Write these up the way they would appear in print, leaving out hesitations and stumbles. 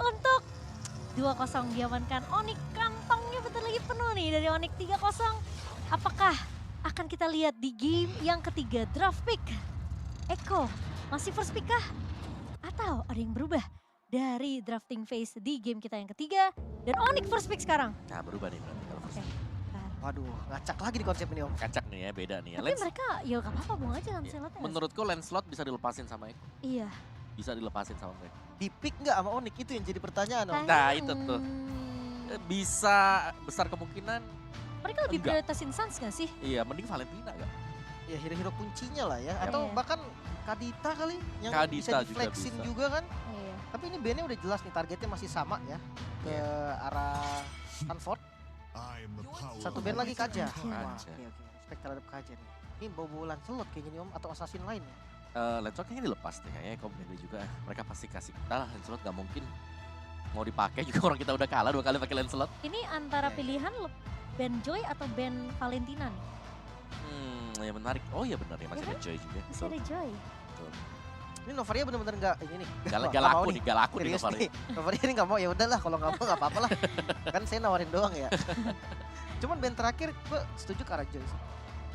untuk 2-0 diamankan Onyx. Kantongnya bentar lagi penuh nih dari Onyx 3-0. Apakah akan kita lihat di game yang ketiga draft pick? Eko masih first pick kah? Atau ada yang berubah dari drafting phase di game kita yang ketiga? Dan Onyx first pick sekarang. Nah berubah nih berarti kalau Oke. first pick. Waduh, ngacak lagi di konsep ini Om. Kacak nih ya, beda nih ya. Tapi mereka ya gak apa-apa buang aja Lancelot ya. Menurutku Lancelot bisa dilepasin sama Eko. Iya. Bisa dilepasin sama mereka. Di pick nggak sama Onyx itu yang jadi pertanyaan Om. Nah, itu tuh. Bisa besar kemungkinan, Mereka lebih enggak. prioritasin Suns gak sih? iya mending Valentina gak? Ya hero-hero kuncinya lah ya. Atau Iya. bahkan Kadita kali yang Kadita bisa juga di-flexin bisa. juga kan. Iya. Tapi ini bandnya udah jelas nih targetnya masih sama ya. Ke arah Stanford. Satu band lagi Kaja. Kaja. Wah, Kaja. oke. Respect terhadap Kaja nih. Ini bau-bau Lancelot kayaknya nih Om. Atau assassin lain ya. Lancelot kayaknya dilepas deh, kayaknya Eko Bradley juga. Mereka pasti kasih kita lah, Lancelot gak mungkin mau dipakai juga, orang kita udah kalah 2 kali pakai Lancelot. Ini antara Iya, iya. pilihan band Joy atau band Valentina nih? Ya menarik. Oh iya benar ya, masih Iya ada Joy juga. Masih ada Joy. Betul. Ini Novaria bener-bener nggak ini nih. Galaku nih, galaku nih Serius Novaria. nih. Novaria ini nggak mau, ya udahlah kalau nggak mau nggak apa-apa lah. Kan saya nawarin doang ya. Cuman band terakhir gue setuju ke arah Joy sih.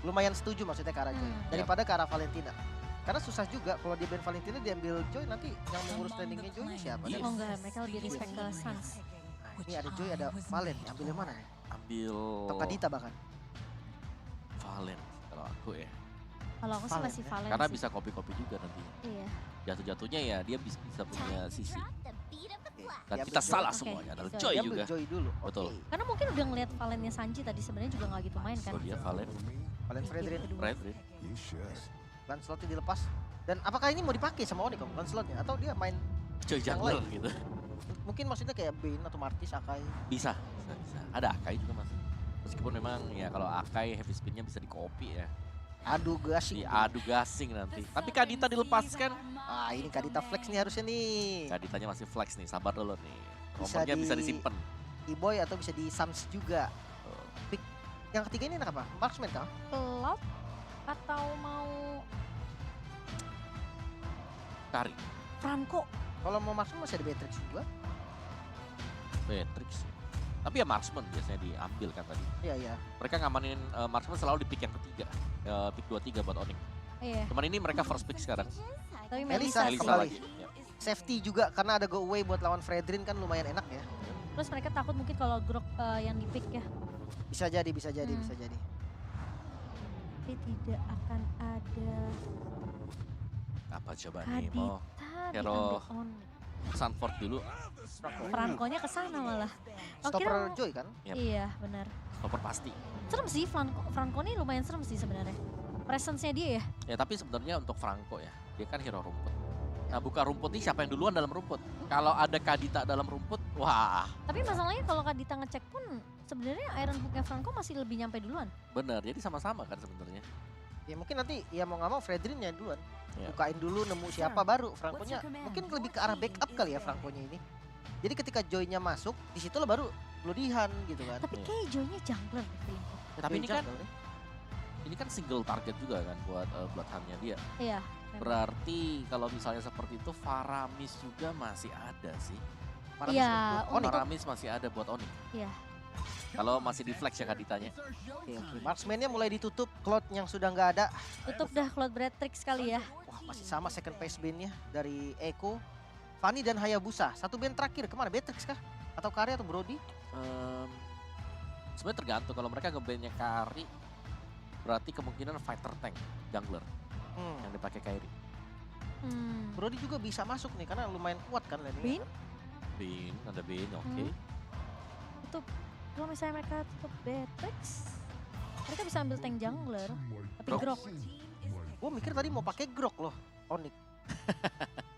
Lumayan setuju maksudnya ke arah Joy. Daripada ke arah Valentina. Karena susah juga kalau di band Valentina diambil Joy, nanti yang mengurus landingnya Joy siapa? Iya. Oh enggak, mereka lebih respect ke Suns. Nah, ini ada Joy, ada Valen. Ambil yang mana nih? Ambil Atau Kadita bahkan. Valen kalau aku ya. Kalau aku sih Valen masih ya? Valen Karena sih. bisa copy-copy juga nantinya. Iya. Jatuh-jatuhnya ya dia bisa punya sisi. Dan Diambil kita Joy. salah Oke, semuanya adalah Joy. Joy Diambil juga. Joy dulu. Betul. Oke. Karena mungkin udah ngeliat Valennya Sanji tadi sebenarnya juga nggak gitu main kan. So dia Valen, Valen Fredrin. Fredrin. Lancelotnya dilepas. Dan apakah ini mau dipakai sama Onyx Om, Lancelotnya? Atau dia main Joy Yang jungler lain. gitu. mungkin maksudnya kayak Bane atau Martis, Akai? Bisa. Ada Akai juga mas. Meskipun memang ya kalau Akai heavy spinnya bisa di copy ya. Aduh gasing. Diadu gasing nanti. Tapi Kadita dilepaskan. Ah ini Kadita flex nih harusnya nih. Kaditanya masih flex nih, sabar dulu nih. Bisa Nomornya bisa di- disimpan. E-boy atau bisa di Suns juga. Pick yang ketiga ini apa? Marksman kah? Cloud atau mau Kari, Franco? Kalau mau Marksman masih ada Beatrix juga. Matrix. Tapi ya marksman biasanya diambil kan tadi. Iya iya. Mereka ngamanin marksman selalu di pick yang ketiga. Pick 23 buat Onyx. Iya. Cuman ini mereka first pick sekarang. Tapi Melissa. Melisa. Elisa kembali. lagi. Ya. Safety juga karena ada go away buat lawan Fredrin kan lumayan enak ya. Terus mereka takut mungkin kalau Grok yang di pick ya. Bisa jadi, bisa jadi, Hmm. bisa jadi. Tapi tidak akan ada Apa coba nih mau Kadita hero- diambil on. Sanford dulu. Franco-nya ke sana malah. Oh, Stopper kira- Joy kan? Yep. Iya, benar. Stopper pasti. Serem sih Franco ini lumayan serem sih sebenarnya. Presence-nya dia ya. Ya tapi sebenarnya untuk Franco ya, dia kan hero rumput. Nah buka rumput ini siapa yang duluan dalam rumput? Kalau ada Kadita dalam rumput, wah Tapi masalahnya kalau Kadita ngecek pun sebenarnya Iron Hook-nya Franco masih lebih nyampe duluan. bener. Jadi sama-sama kan sebenarnya. Ya mungkin nanti ya mau nggak mau Fredrinnya duluan. Ya. Bukain dulu nemu siapa baru Franco-nya. Mungkin lebih ke arah backup kali ya Franco-nya ini. Jadi ketika Joy-nya masuk, di situ lo baru Ludihan gitu kan. Tapi Iya. kayak Joy-nya jungler deh feelingku. Tapi ini Joy kan jungle nih. ini kan single target juga kan buat Bloodhound-nya dia. Iya. memang. Berarti kalau misalnya seperti itu Faramis juga masih ada sih. Paramis Iya, buat Onyx. Faramis masih ada buat Onyx. Iya. Kalau masih di flex ya Kaditanya. Oke, oke. Marksman-nya mulai ditutup, Cloud yang sudah nggak ada. Tutup dah Cloud Breatrix kali ya. Wah masih sama second phase band-nya dari Eko, Fanny dan Hayabusa. Satu band terakhir kemana? Beatrix kah? Atau Kari atau Brody? Sebenarnya tergantung kalau mereka ngebandnya Kari berarti kemungkinan fighter tank jungler yang dipakai Kairi. Brody juga bisa masuk nih karena lumayan kuat kan landingnya. Bane? Bin, ada Bin, oke. Tutup. Kalau misalnya mereka tutup Beatrix, mereka bisa ambil tank jungler. Tapi Grok. Grok. Gue mikir tadi mau pakai Grok loh, Onyx.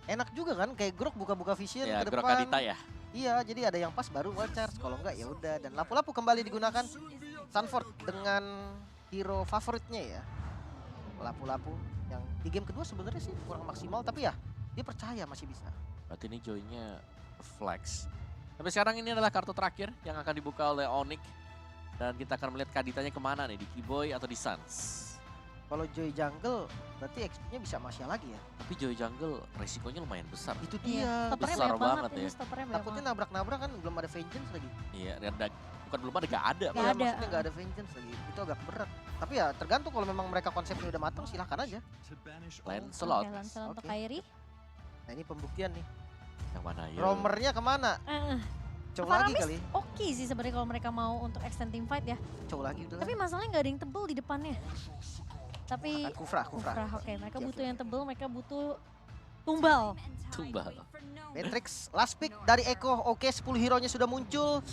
Enak juga kan kayak Grok buka-buka vision Ya, ke Grok depan. Kadita ya. Iya, jadi ada yang pas baru one charge. Kalau enggak ya udah. Dan lapu-lapu kembali digunakan Sanford dengan hero favoritnya ya. Lapu-lapu yang di game kedua sebenarnya sih kurang maksimal tapi ya dia percaya masih bisa. Berarti ini joinnya flex. Sampai sekarang ini adalah kartu terakhir yang akan dibuka oleh Onyx. Dan kita akan melihat Kaditanya kemana nih, di Keyboy atau di Suns. Kalau Joy jungle berarti XP-nya bisa Masya lagi ya. Tapi Joy Jungle resikonya lumayan besar. Itu Iya, dia. stoppernya besar banyak banget banget ini ya. stoppernya banyak Takutnya banget. nabrak-nabrak kan belum ada Vengeance lagi. Iya, dan bukan belum ada, gak ada. Nggak Iya, ada. maksudnya nggak ada Vengeance lagi. Itu agak berat. Tapi ya tergantung kalau memang mereka konsepnya udah matang silahkan aja. Lancelot. Oke, Lancelot untuk Oke. Kairi. Nah ini pembuktian nih. Yang mana ya? Romernya kemana? Cow lagi Faramis kali. oke sih sebenarnya kalau mereka mau untuk extend team fight ya. Cow lagi udah. Tapi masalahnya nggak ada yang tebel di depannya. Tapi Kufra. oke, mereka Oke, butuh oke. yang tebel, mereka butuh tumbal. Tumbal. Matrix last pick dari Eko. Oke 10 hero-nya sudah muncul.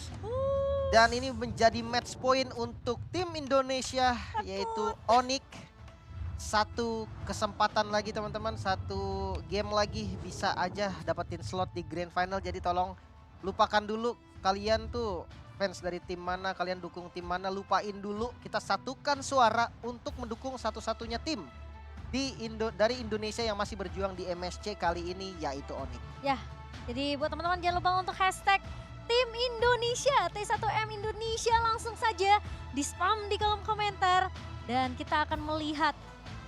Dan ini menjadi match point untuk tim Indonesia yaitu Onyx. Satu kesempatan lagi teman-teman, satu game lagi bisa aja dapetin slot di grand final. Jadi tolong lupakan dulu kalian tuh fans dari tim mana, kalian dukung tim mana, lupain dulu. Kita satukan suara untuk mendukung satu-satunya tim dari Indonesia yang masih berjuang di MSC kali ini yaitu Onyx. Jadi buat teman-teman jangan lupa untuk hashtag Tim Indonesia, T1M Indonesia langsung saja di spam di kolom komentar. Dan kita akan melihat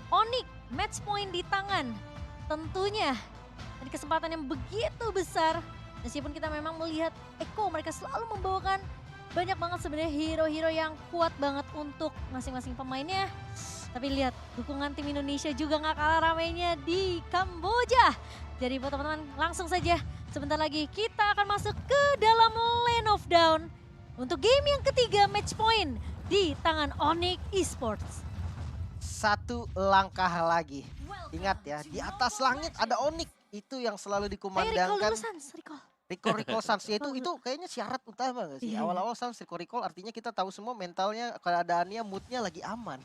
Onyx match point di tangan. Tentunya dari kesempatan yang begitu besar. Meskipun kita memang melihat Eko mereka selalu membawakan banyak banget sebenarnya hero-hero yang kuat banget untuk masing-masing pemainnya. Tapi lihat dukungan tim Indonesia juga nggak kalah ramainya di Kamboja. Jadi buat teman-teman langsung saja sebentar lagi kita akan masuk ke dalam Lane of Down. Untuk game yang ketiga match point di tangan Onyx Esports. Satu langkah lagi. Ingat ya, di atas langit ada Onyx. Itu yang selalu Recall dikumandangkan. dulu Sans, recall. Recall Sans ya, itu kayaknya syarat utama gak sih? Iya. Awal-awal Sans recall artinya kita tahu semua mentalnya, keadaannya, moodnya lagi aman.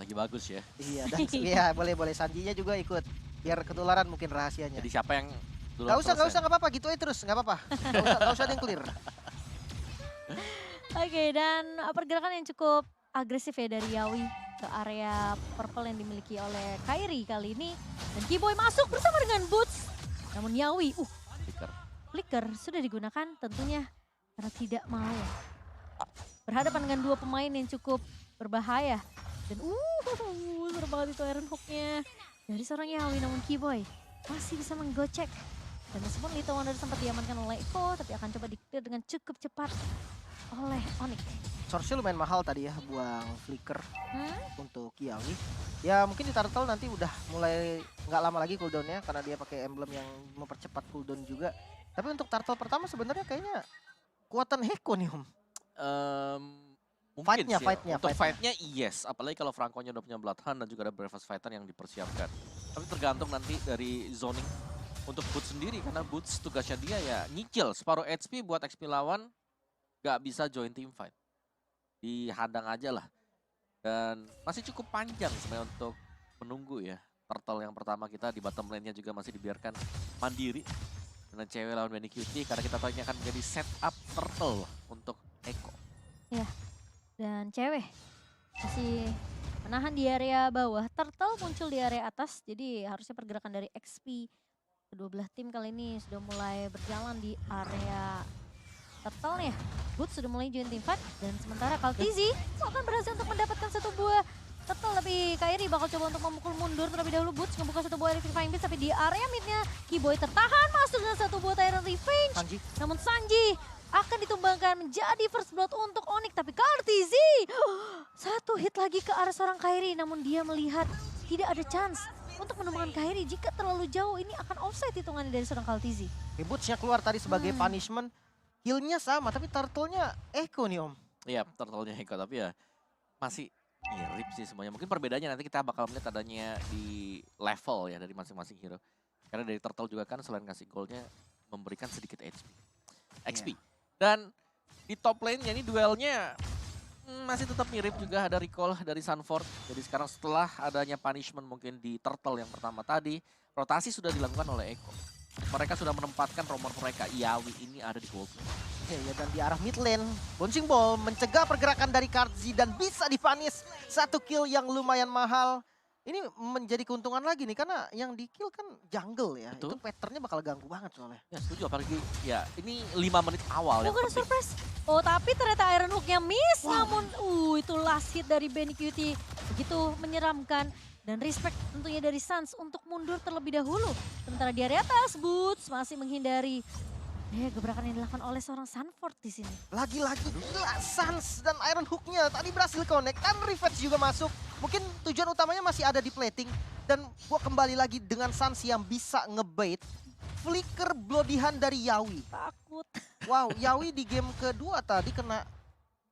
Lagi bagus ya. Iya, dan iya boleh Sanjinya juga ikut. Biar ketularan mungkin rahasianya. Jadi siapa yang dulu Gak usah, gak apa-apa, gitu aja terus, gak apa-apa. Gak usah ada yang clear. Oke, dan pergerakan yang cukup agresif ya dari Yawi ke area purple yang dimiliki oleh Kairi kali ini. Dan Keyboy masuk bersama dengan Boots. Namun Yawi, Flicker. flicker sudah digunakan tentunya karena tidak mau berhadapan dengan dua pemain yang cukup berbahaya. Dan serem banget itu Iron Hook-nya dari seorang Yawi, namun Keyboy masih bisa menggocek. Dan meskipun Little Wonder sempat diamankan oleh Eko, tapi akan coba di-clear dengan cukup cepat oleh Onyx. Source-nya lumayan mahal tadi ya, buang flicker untuk Yawi. Ya mungkin di Turtle nanti udah mulai nggak lama lagi cooldownnya karena dia pakai emblem yang mempercepat cooldown juga. Tapi untuk Turtle pertama sebenarnya kayaknya kuatan Heko nih Om. Mungkin Fight-nya, sih. fight-nya, Untuk fight-nya. fight-nya yes, apalagi kalau Franco-nya udah punya Bloodhound dan juga ada Breakfast Fighter yang dipersiapkan. Tapi tergantung nanti dari zoning untuk Boots sendiri, karena Boots tugasnya dia ya nyicil separuh HP buat XP lawan, gak bisa join team fight. Dihadang aja lah. Dan masih cukup panjang sebenarnya untuk menunggu ya. Turtle yang pertama kita di bottom lane-nya juga masih dibiarkan mandiri. Dengan cewek lawan Benny Cutie, karena kita tahu ini akan menjadi setup Turtle untuk Eko. Dan cewek masih menahan di area bawah. Turtle muncul di area atas, jadi harusnya pergerakan dari XP kedua belah tim kali ini sudah mulai berjalan di area Turtle-nya. Boots sudah mulai join team fight dan sementara Kaltizi akan berhasil untuk mendapatkan satu buah Turtle, tapi Kairi bakal coba untuk memukul mundur terlebih dahulu. Boots membuka satu buah Electrifying Beast, tapi di area midnya Keyboy tertahan masuk dengan satu buah Tyrant Revenge. Sanji. Namun Sanji akan ditumbangkan menjadi first blood untuk Onyx, tapi Kaltizi satu hit lagi ke arah seorang Kairi, namun dia melihat tidak ada chance untuk menemukan Kairi. Jika terlalu jauh ini akan offside hitungannya dari seorang Kaltizi. Boots-nya keluar tadi sebagai punishment. Heal-nya sama tapi Turtle-nya Eko nih Om. Iya, Turtle-nya Eko, tapi ya masih mirip sih semuanya. Mungkin perbedaannya nanti kita bakal melihat adanya di level ya dari masing-masing hero. Karena dari Turtle juga kan selain ngasih gold-nya memberikan sedikit XP. Dan di top lane-nya ini duelnya masih tetap mirip juga, ada recall dari Sunford. Jadi sekarang setelah adanya punishment mungkin di Turtle yang pertama tadi, rotasi sudah dilakukan oleh Eko. Mereka sudah menempatkan romer mereka, Yawi ini ada di gold lane. Ya, dan di arah mid lane, Bouncing Ball mencegah pergerakan dari Kartzi dan bisa dipanis. Satu kill yang lumayan mahal. Ini menjadi keuntungan lagi nih karena yang di kill kan jungle ya. Betul. Itu patternnya bakal ganggu banget soalnya. Ya setuju, apalagi ya ini 5 menit awal yang Bukan penting. surprise. Oh tapi ternyata Iron Hook-nya miss, namun itu last hit dari Benny Cutie begitu menyeramkan. Dan respect tentunya dari Suns untuk mundur terlebih dahulu. Sementara di area atas, Boots masih menghindari gebrakan yang dilakukan oleh seorang Sanford di sini. Lagi-lagi gila, Suns dan Iron Hook-nya tadi berhasil connect dan Revenge juga masuk. Mungkin tujuan utamanya masih ada di plating. Dan gua kembali lagi dengan Suns yang bisa ngebait. Flicker Bloody Hand dari Yawi. Takut. Wow, Yawi di game kedua tadi kena,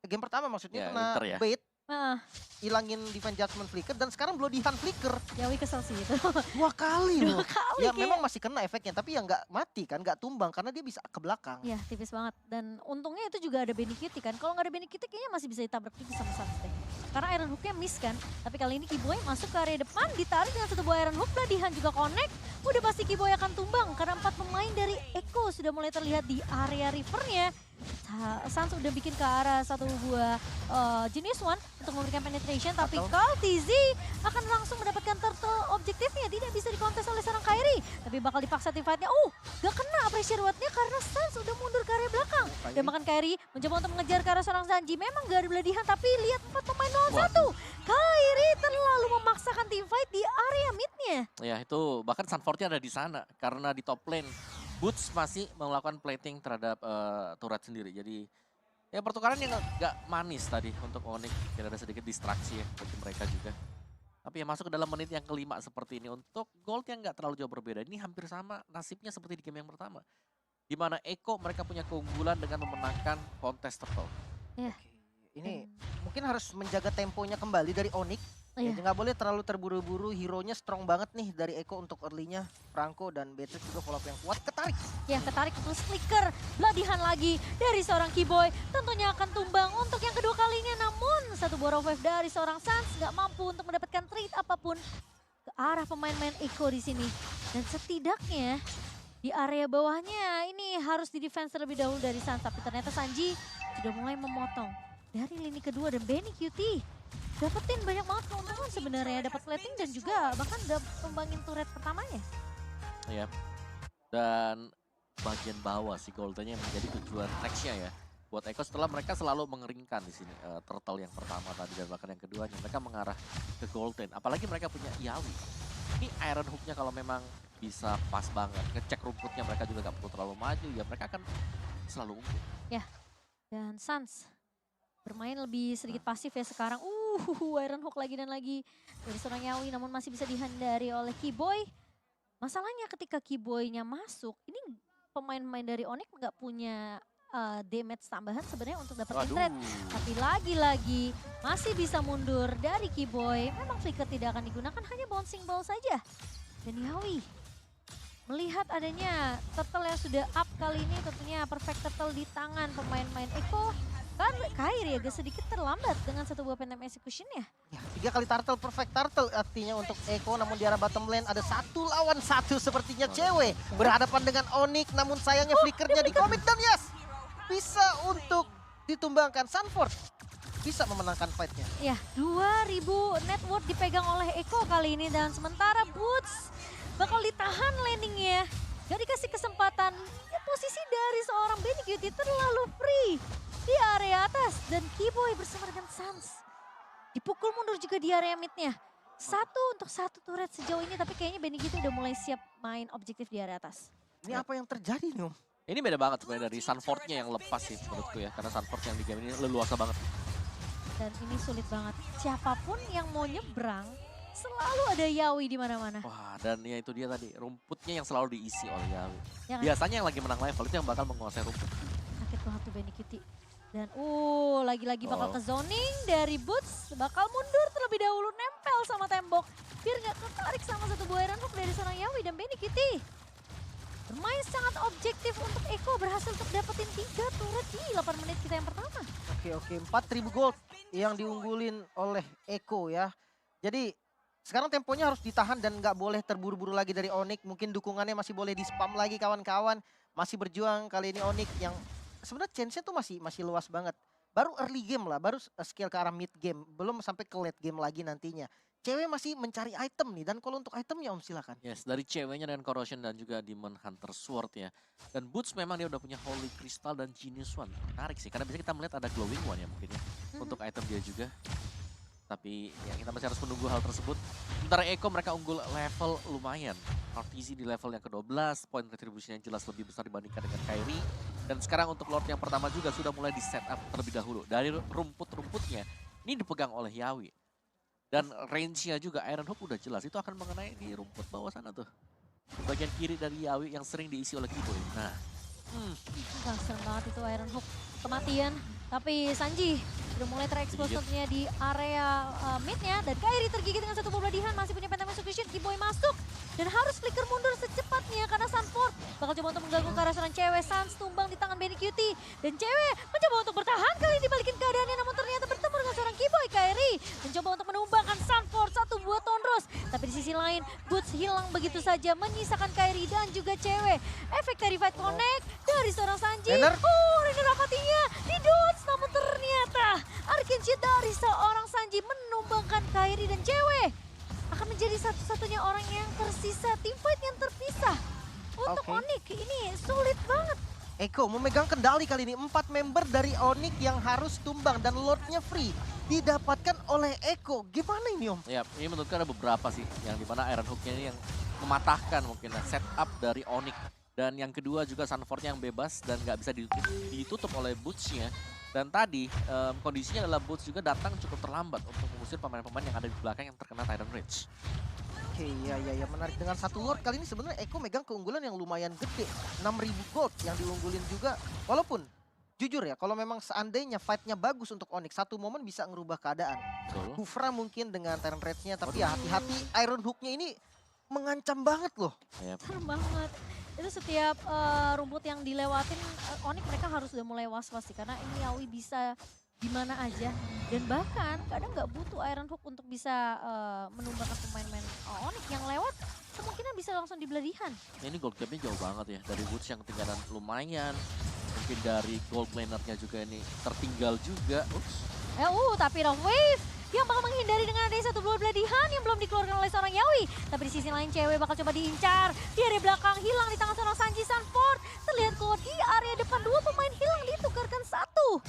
game pertama maksudnya Ya, kena Winter ya. bait. Nah, Hilangin Divine Judgment Flicker dan sekarang Bloody Hand Flicker. Yawi kesel sih itu. 2 kali loh. Dua kali Ya kayak. memang masih kena efeknya tapi ya nggak mati kan, nggak tumbang karena dia bisa ke belakang. Ya tipis banget. Dan untungnya itu juga ada Benny Cutie kan. Kalau nggak ada Benny Cutie kayaknya masih bisa ditabrak juga sama Suns deh. Karena Iron Hook-nya miss kan. Tapi kali ini Kiboy masuk ke area depan, ditarik dengan satu buah Iron Hook. Bloodihan juga connect. Udah pasti Kiboy akan tumbang. Karena 4 pemain dari Eko sudah mulai terlihat di area rivernya. Suns udah bikin ke arah satu buah Genius One untuk memberikan penetration. Tapi Kaltizi akan langsung mendapatkan turtle objektifnya. Tidak bisa dikontes oleh seorang Kairi. Tapi bakal dipaksa teamfight-nya. Gak kena pressure watt-nya karena Suns udah mundur ke area belakang. Dan bahkan Kairi mencoba untuk mengejar ke arah seorang Zanji. Memang gak ada Bloodihan tapi lihat 4 pemain lawan 1. Kairi terlalu memaksakan teamfight di area mid-nya. Ya itu bahkan Sanford-nya ada di sana karena di top lane Boots masih melakukan plating terhadap turret sendiri. Jadi ya pertukaran yang gak manis tadi untuk Onyx. Kira ada sedikit distraksi ya bagi mereka juga. Tapi ya masuk ke dalam menit yang kelima seperti ini untuk gold yang gak terlalu jauh berbeda. Ini hampir sama nasibnya seperti di game yang pertama. Di mana Eko mereka punya keunggulan dengan memenangkan kontes turtle. Ya. Ini mungkin harus menjaga temponya kembali dari Onyx. Ya, nggak boleh terlalu terburu-buru, hero-nya strong banget nih dari Eko untuk early-nya. Franco dan Beatrix juga follow up yang kuat, ketarik. Ya ketarik plus flicker, Bloodihan lagi dari seorang Kiboy. Tentunya akan tumbang untuk yang kedua kalinya. Namun satu buah wave dari seorang Suns nggak mampu untuk mendapatkan trade apapun ke arah pemain-pemain Eko di sini. Dan setidaknya di area bawahnya ini harus di defense terlebih dahulu dari Suns. Tapi ternyata Sanji sudah mulai memotong dari lini kedua dan Benny Cutie dapetin banyak banget keuntungan sebenarnya, dapat plating dan juga bahkan dapat tumbangin turret pertamanya. Ya. Dan bagian bawah si Goldennya menjadi tujuan nextnya ya. Buat Eko setelah mereka selalu mengeringkan di sini turtle yang pertama tadi dan bahkan yang keduanya mereka mengarah ke Golden. Apalagi mereka punya Yawi. Ini Iron Hook-nya kalau memang bisa pas banget, ngecek rumputnya mereka juga gak perlu terlalu maju ya mereka akan selalu unggul. Ya, dan Suns bermain lebih sedikit pasif ya sekarang. Iron Hook lagi dan lagi dari seorang Yawi namun masih bisa dihindari oleh Kiboy. Masalahnya ketika Kiboy-nya masuk, ini pemain-pemain dari Onyx nggak punya damage tambahan sebenarnya untuk dapat trade. Tapi lagi-lagi masih bisa mundur dari Kiboy. Memang flicker tidak akan digunakan, hanya bouncing ball saja. Dan Yawi melihat adanya turtle yang sudah up kali ini, tentunya perfect turtle di tangan pemain-pemain Eko. Kan Kairi agak sedikit terlambat dengan satu buah Phantom Execution-nya. Ya, 3 kali turtle, perfect turtle artinya untuk Eko. Namun di arah bottom lane ada 1 lawan 1 sepertinya cewek. Berhadapan dengan Onyx namun sayangnya flickernya di commit dan yes! Bisa untuk ditumbangkan. Sanford bisa memenangkan fight-nya. Ya, 2000 net worth dipegang oleh Eko kali ini. Dan sementara Boots bakal ditahan landingnya. Gak dikasih kesempatan. Ya, posisi dari seorang Benny Cutie terlalu free di area atas. Dan Kiboy bersama dengan Suns dipukul mundur juga di area midnya. 1 untuk 1 turret sejauh ini. Tapi kayaknya Benny Cutie udah mulai siap main objektif di area atas. Ini apa yang terjadi nih Om? Ini beda banget sebenarnya dari Sanford-nya yang lepas sih menurutku ya. Karena Sanford yang di game ini leluasa banget. Dan ini sulit banget. Siapapun yang mau nyebrang, selalu ada Yawi di mana-mana. Wah, dan ya itu dia tadi, rumputnya yang selalu diisi oleh Yawi. Ya kan? Biasanya yang lagi menang level itu yang bakal menguasai rumput. Sakit banget tuh Benny Cutie. Dan lagi-lagi bakal ke zoning dari Boots. Bakal mundur terlebih dahulu, nempel sama tembok. Biar gak ketarik sama satu buah Iron Hook dari seorang Yawi dan Benny Cutie. Bermain sangat objektif untuk Eko, berhasil untuk dapetin 3 turret di 8 menit kita yang pertama. Oke, 4.000 gold yang diunggulin oleh Eko ya. Jadi sekarang temponya harus ditahan dan nggak boleh terburu-buru lagi dari Onyx. Mungkin dukungannya masih boleh di spam lagi kawan-kawan. Masih berjuang kali ini Onyx yang sebenarnya chance-nya tuh masih luas banget. Baru early game lah, baru skill ke arah mid game. Belum sampai ke late game lagi nantinya. Cewek masih mencari item nih, dan kalau untuk itemnya Om silakan. Yes, dari ceweknya dengan Corrosion dan juga Demon Hunter Sword ya. Dan Boots memang dia udah punya Holy Crystal dan Genius One. Menarik sih, karena biasanya kita melihat ada Glowing One ya mungkin ya. Untuk item dia juga. Tapi ya kita masih harus menunggu hal tersebut. Sementara Eko mereka unggul level lumayan. RTZ di level yang ke-12, poin retribusinya jelas lebih besar dibandingkan dengan Kairi. Dan sekarang untuk Lord yang pertama juga sudah mulai di setup terlebih dahulu. Dari rumput-rumputnya, ini dipegang oleh Yawi. Dan range-nya juga Iron Hook udah jelas, itu akan mengenai di rumput bawah sana tuh. Di bagian kiri dari Yawi yang sering diisi oleh Kiboy. Nah, Serem banget itu Iron Hook. Kematian. Tapi Sanji udah mulai terekspos tentunya di area mid-nya. Dan Kairi tergigit dengan satu bola dihan. Masih punya Pentagon Execution. Kiboy masuk. Dan harus flicker mundur secepatnya karena Sanford bakal coba untuk mengganggu ke arah seorang cewek. Sans tumbang di tangan Benny Cutie. Dan cewek mencoba untuk bertahan kali ini balikin keadaannya. Namun ternyata bertemu dengan seorang Kiboy. Kairi mencoba untuk menumbangkan Sanford. Satu buah Tondros. Tapi di sisi lain Boots hilang begitu saja. Menyisakan Kairi dan juga cewek. Efek Terrified Connect dari seorang Sanji. Rainer Rapatinya di dodge. Namun ternyata Arcane Shield dari seorang Sanji menumbangkan Kairi dan cewek. Akan menjadi satu-satunya orang yang tersisa. Teamfight yang terpisah. Untuk Onyx ini sulit banget. Eko memegang kendali kali ini. 4 member dari Onyx yang harus tumbang dan Lordnya free. Didapatkan oleh Eko. Gimana ini Om? ya ini menurutku ada beberapa sih. Yang dimana Iron Hook-nya ini yang mematahkan mungkin setup dari Onyx. Dan yang kedua juga Sanford-nya yang bebas dan nggak bisa ditutup oleh Boots-nya. Dan tadi kondisinya adalah Boots juga datang cukup terlambat untuk mengusir pemain-pemain yang ada di belakang yang terkena Titan Rage. Oke, ya menarik. Dengan satu Lord kali ini sebenarnya Eko megang keunggulan yang lumayan gede. 6.000 gold yang diunggulin juga. Walaupun jujur ya, kalau memang seandainya fight-nya bagus untuk Onyx, satu momen bisa ngerubah keadaan. Betul. Kufra mungkin dengan Titan Rage-nya, tapi ya hati-hati Iron Hook-nya ini mengancam banget loh. Serem banget. Itu setiap rumput yang dilewatin Onyx mereka harus udah mulai was-was sih. Karena ini Yawi bisa di mana aja. Dan bahkan kadang nggak butuh Iron Hook untuk bisa menumbangkan pemain-pemain Onyx yang lewat. Kemungkinan bisa langsung di beladihan. Ini gold gap-nya jauh banget ya. Dari Woods yang ketinggalan lumayan. Mungkin dari gold laner-nya juga ini tertinggal juga. Tapi Rough Wave yang bakal menghindari dengan adanya satu blow beladihan yang belum dikeluarkan oleh seorang Yawi. Tapi di sisi lain cewek bakal coba diincar. Di area belakang hilang di tangan seorang Sanji Sanford. Terlihat keluar di area depan, dua pemain hilang ditukarkan satu.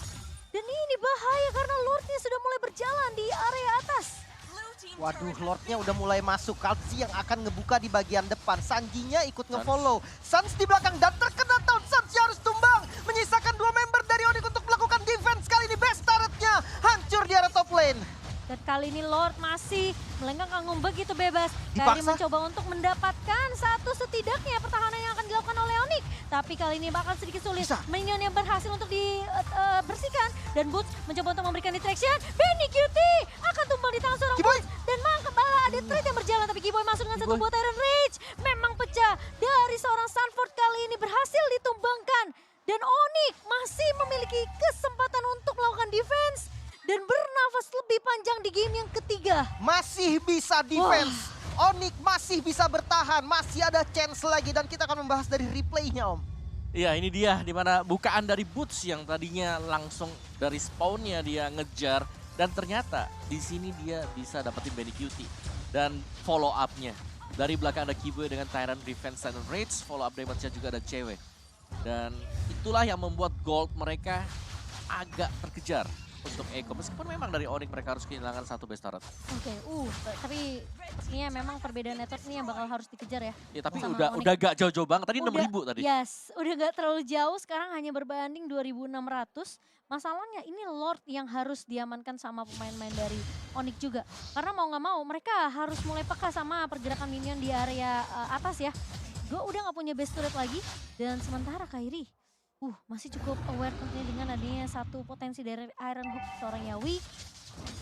Dan ini bahaya karena Lordnya sudah mulai berjalan di area atas. Waduh, Lordnya udah mulai masuk. Kalsi yang akan ngebuka di bagian depan. Sanjinya ikut ngefollow. Sans di belakang dan terkena down. Sans harus tumbang. Menyisakan 2 member dari Onyx untuk melakukan defense. Kali ini best turretnya hancur di area top lane. Dan kali ini Lord masih melenggang kanggung begitu bebas. Kairi mencoba untuk mendapatkan satu setidaknya pertahanan yang akan dilakukan oleh Onyx. Tapi kali ini bakal sedikit sulit. Minion yang berhasil untuk dibersihkan. Dan Boots mencoba untuk memberikan distraction. Benny Cutie akan tumbang di tangan seorang Boots. Dan malah ada trade yang berjalan. Tapi Kiboy masuk dengan satu buah Tyrant Rage. Memang pecah dari seorang Sanford kali ini berhasil ditumbangkan. Dan Onyx masih memiliki kesempatan untuk melakukan defense. Dan bernafas lebih panjang di game yang ketiga. Masih bisa defense. Onyx masih bisa bertahan. Masih ada chance lagi. Dan kita akan membahas dari replaynya Om. Iya ini dia dimana bukaan dari Boots yang tadinya langsung dari spawnnya dia ngejar. Dan ternyata di sini dia bisa dapetin Benny Cutie. Dan follow up-nya. Dari belakang ada Kiboy dengan Tyrant Defense Tyrant Rage. Follow up damage-nya juga ada cewek. Dan itulah yang membuat gold mereka agak terkejar untuk Eko. Meskipun memang dari Onyx mereka harus kehilangan satu best turret. Tapi sepertinya memang perbedaan network ini yang bakal harus dikejar ya. Ya tapi udah gak jauh-jauh banget. Tadi 6.000 tadi. Yes, udah gak terlalu jauh. Sekarang hanya berbanding 2.600. Masalahnya ini Lord yang harus diamankan sama pemain-pemain dari Onyx juga. Karena mau gak mau mereka harus mulai peka sama pergerakan minion di area atas ya. Gue udah gak punya best turret lagi. Dan sementara Kairi masih cukup aware tentunya dengan adanya satu potensi dari Iron Hook seorang Yawi.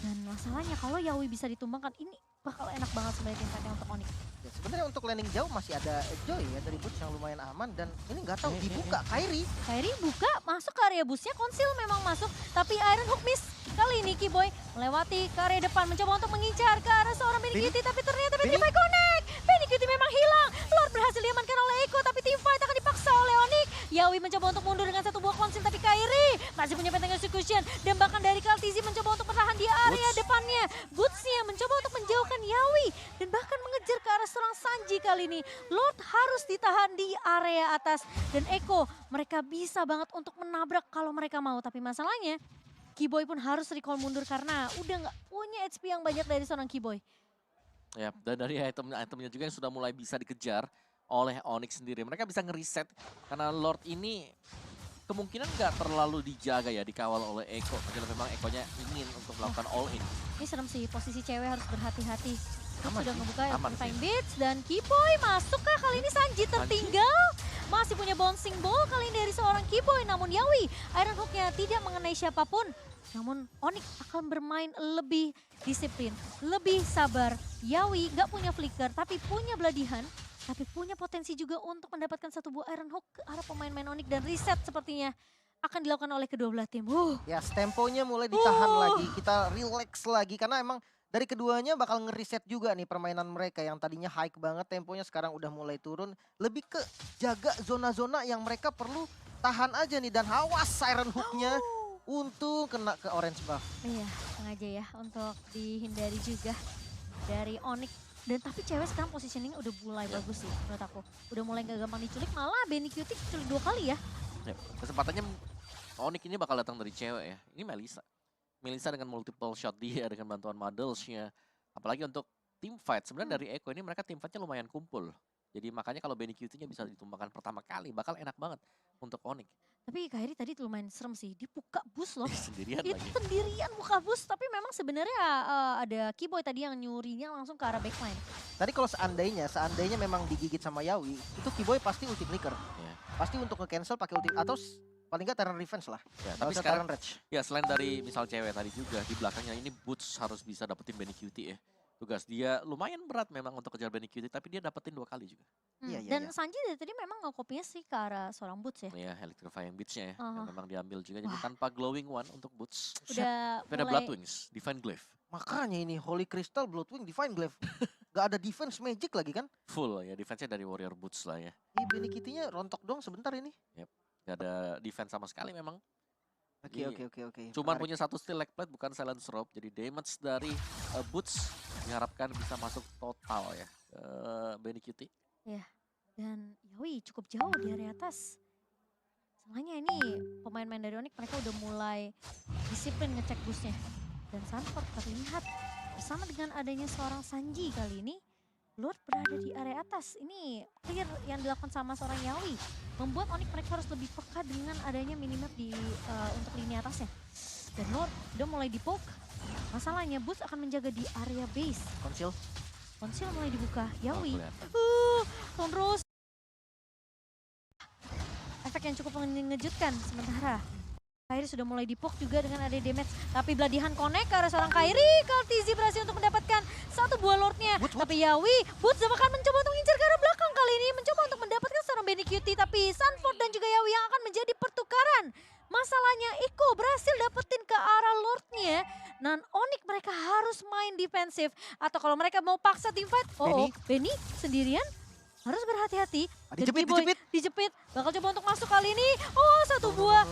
Dan masalahnya kalau Yawi bisa ditumbangkan ini bakal enak banget sebenarnya timnya untuk Onyx. Ya, sebenarnya untuk landing jauh masih ada Joy ya dari Boots yang lumayan aman. Dan ini nggak tahu dibuka Kairi. Kairi buka masuk ke area busnya, Konsil memang masuk. Tapi Iron Hook miss. Kali ini Kiboy melewati ke area depan mencoba untuk mengincar ke arah seorang Benny Cutie. Tapi ternyata Benny Connect. Benny Cutie memang hilang. Lord berhasil diamankan oleh Eko tapi teamfight akan dipaksa oleh Onyx. Yawi mencoba untuk mundur dengan satu buah konsil tapi Kairi masih punya Pentagon Execution. Dan bahkan dari Kaltizi mencoba untuk bertahan di area depannya. Boots-nya mencoba untuk menjauhkan Yawi. Dan bahkan mengejar ke arah seorang Sanji kali ini. Lord harus ditahan di area atas. Dan Eko mereka bisa banget untuk menabrak kalau mereka mau. Tapi masalahnya Keyboy pun harus recall mundur karena udah nggak punya HP yang banyak dari seorang Keyboy. Ya, dan dari itemnya juga yang sudah mulai bisa dikejar oleh Onyx sendiri. Mereka bisa ngereset karena Lord ini kemungkinan nggak terlalu dijaga ya, dikawal oleh Eko. Padahal memang Ekonya ingin untuk melakukan all in. Ini serem sih, posisi cewek harus berhati-hati. Aman Sudah sih, ngebuka aman Time sih. Beats dan Keyboy masuk kah kali ini Sanji tertinggal. Masih punya bouncing ball kali ini dari seorang Keyboy. Namun Yawi, Iron Hook-nya tidak mengenai siapapun. Namun Onyx akan bermain lebih disiplin, lebih sabar. Yawi nggak punya flicker tapi punya Bloody Hand. Tapi punya potensi juga untuk mendapatkan satu buah Iron Hook ke arah pemain-pemain Onyx. Dan reset sepertinya akan dilakukan oleh kedua belah tim. Ya, temponya mulai ditahan lagi, kita relax lagi karena emang dari keduanya bakal ngereset juga nih permainan mereka yang tadinya high banget, temponya sekarang udah mulai turun. Lebih ke jaga zona-zona yang mereka perlu tahan aja nih dan awas Iron Hook-nya. Untung kena ke orange buff. Iya, sengaja ya untuk dihindari juga dari Onyx. Dan tapi cewek sekarang positioning udah mulai bagus sih menurut aku. Udah mulai gak gampang diculik, malah Benny Cutie diculik 2 kali ya. Ya, kesempatannya Onyx ini bakal datang dari cewek ya. Ini Melissa. Melissa dengan multiple shot dia, dengan bantuan Muddles-nya. Apalagi untuk team fight. Sebenarnya dari Eko ini mereka team fight-nya lumayan kumpul. Jadi makanya kalau Benny Cutie-nya bisa ditumbangkan pertama kali, bakal enak banget untuk Onyx. Tapi Kairi tadi lumayan serem sih, dia buka bus loh. Sendirian Itu lagi. sendirian buka bus, tapi memang sebenarnya ada Keyboy tadi yang nyurinya langsung ke arah backline. Tadi kalau seandainya memang digigit sama Yawi, itu Keyboy pasti ulti flicker. Ya. Pasti untuk nge-cancel pakai ulti atau paling nggak Terran Revenge lah. Ya, Tapi tapi sekarang Terran Rage. ya selain dari misal cewek tadi juga di belakangnya ini Boots harus bisa dapetin Benny Cutie ya. Tugas dia lumayan berat memang untuk kejar Benny Cutie tapi dia dapetin 2 kali juga. Iya, iya, Dan iya. Sanji dari tadi memang nge-copy-nya sih ke arah seorang Boots ya. Ya, Electrifying Beats-nya ya yang Aha. memang diambil juga. Jadi Wah. tanpa Glowing One untuk Boots. Udah Tapi ada mulai Bloodwings, Divine Glaive. Makanya ini Holy Crystal, Bloodwing, Divine Glaive. Gak ada defense magic lagi kan? Full ya, defense-nya dari Warrior Boots lah ya. Ini Benny Kitty-nya rontok dong sebentar ini. Gak ada defense sama sekali memang. Oke, Iya. oke. Cuman Menarik. punya satu steel leg plate bukan silence rope. Jadi damage dari Boots diharapkan bisa masuk total ya ke Benny Cutie. dan Yawi cukup jauh di area atas. Selainnya ini pemain-pemain dari Onyx mereka udah mulai disiplin ngecek busnya. Dan Sanford terlihat bersama dengan adanya seorang Sanji kali ini. Lord berada di area atas. Ini clear yang dilakukan sama seorang Yawi. Membuat Onyx mereka harus lebih peka dengan adanya minimap di untuk lini atasnya. Dan Lord udah mulai dipoke. Masalahnya Boots akan menjaga di area base. Konsil. Konsil mulai dibuka. Yawi. kelihatan. Tonros. Efek yang cukup mengejutkan sementara. Kairi sudah mulai dipok juga dengan ada damage. Tapi Bloody Hand connect ke arah seorang Kairi. Kartizi berhasil untuk mendapatkan satu buah Lordnya. Boots. Tapi Yawi, Boots bahkan mencoba untuk mengincar ke arah belakang kali ini. Mencoba untuk mendapatkan seorang Benny Cutie. Tapi Sanford dan juga Yawi yang akan menjadi pertukaran. Masalahnya Iko berhasil dapetin ke arah Lordnya. Dan Onyx mereka harus main defensif. Atau kalau mereka mau paksa team fight. Benny sendirian. Harus berhati-hati. Dan Keyboy dijepit. Bakal coba untuk masuk kali ini. Oh, satu buah.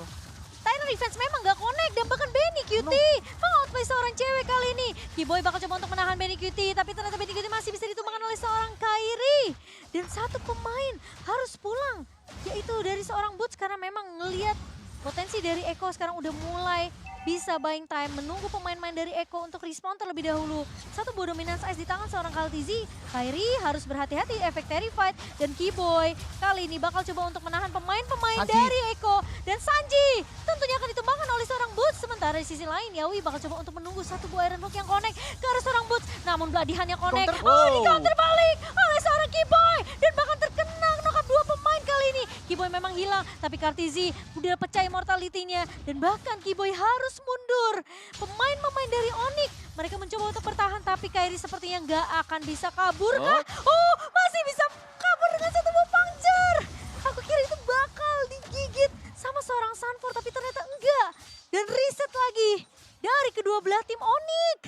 Tyrant Defense memang gak connect dan bahkan Benny Cutie mengoutplay seorang cewek kali ini. Keyboy bakal coba untuk menahan Benny Cutie tapi ternyata Benny Cutie masih bisa ditumbangkan oleh seorang Kairi. Dan satu pemain harus pulang yaitu dari seorang Boots karena memang ngelihat potensi dari Eko sekarang udah mulai bisa buying time, menunggu pemain-pemain dari Eko untuk respawn terlebih dahulu. Satu buah dominance ice di tangan seorang Kaltizi. Kairi harus berhati-hati efek Terrified. Dan Keyboy kali ini bakal coba untuk menahan pemain-pemain dari Eko. Dan Sanji tentunya akan ditumbangkan oleh seorang Boots. Sementara di sisi lain Yawi bakal coba untuk menunggu satu buah Iron Hook yang connect ke arah seorang Boots. Namun Bloody Hand yang connect. Di counter balik oleh seorang Keyboy. Dan bahkan terkena knock-up dua pemain kali ini. Keyboy memang hilang, tapi Kartizi udah pecah immortality-nya. Dan bahkan Keyboy harus mundur. Pemain-pemain dari Onyx, mereka mencoba untuk bertahan, tapi Kairi sepertinya nggak akan bisa kabur kah? Oh, masih bisa kabur dengan satu buah puncture. Aku kira itu bakal digigit sama seorang Sanford, tapi ternyata enggak. Dan reset lagi dari kedua belah tim Onyx.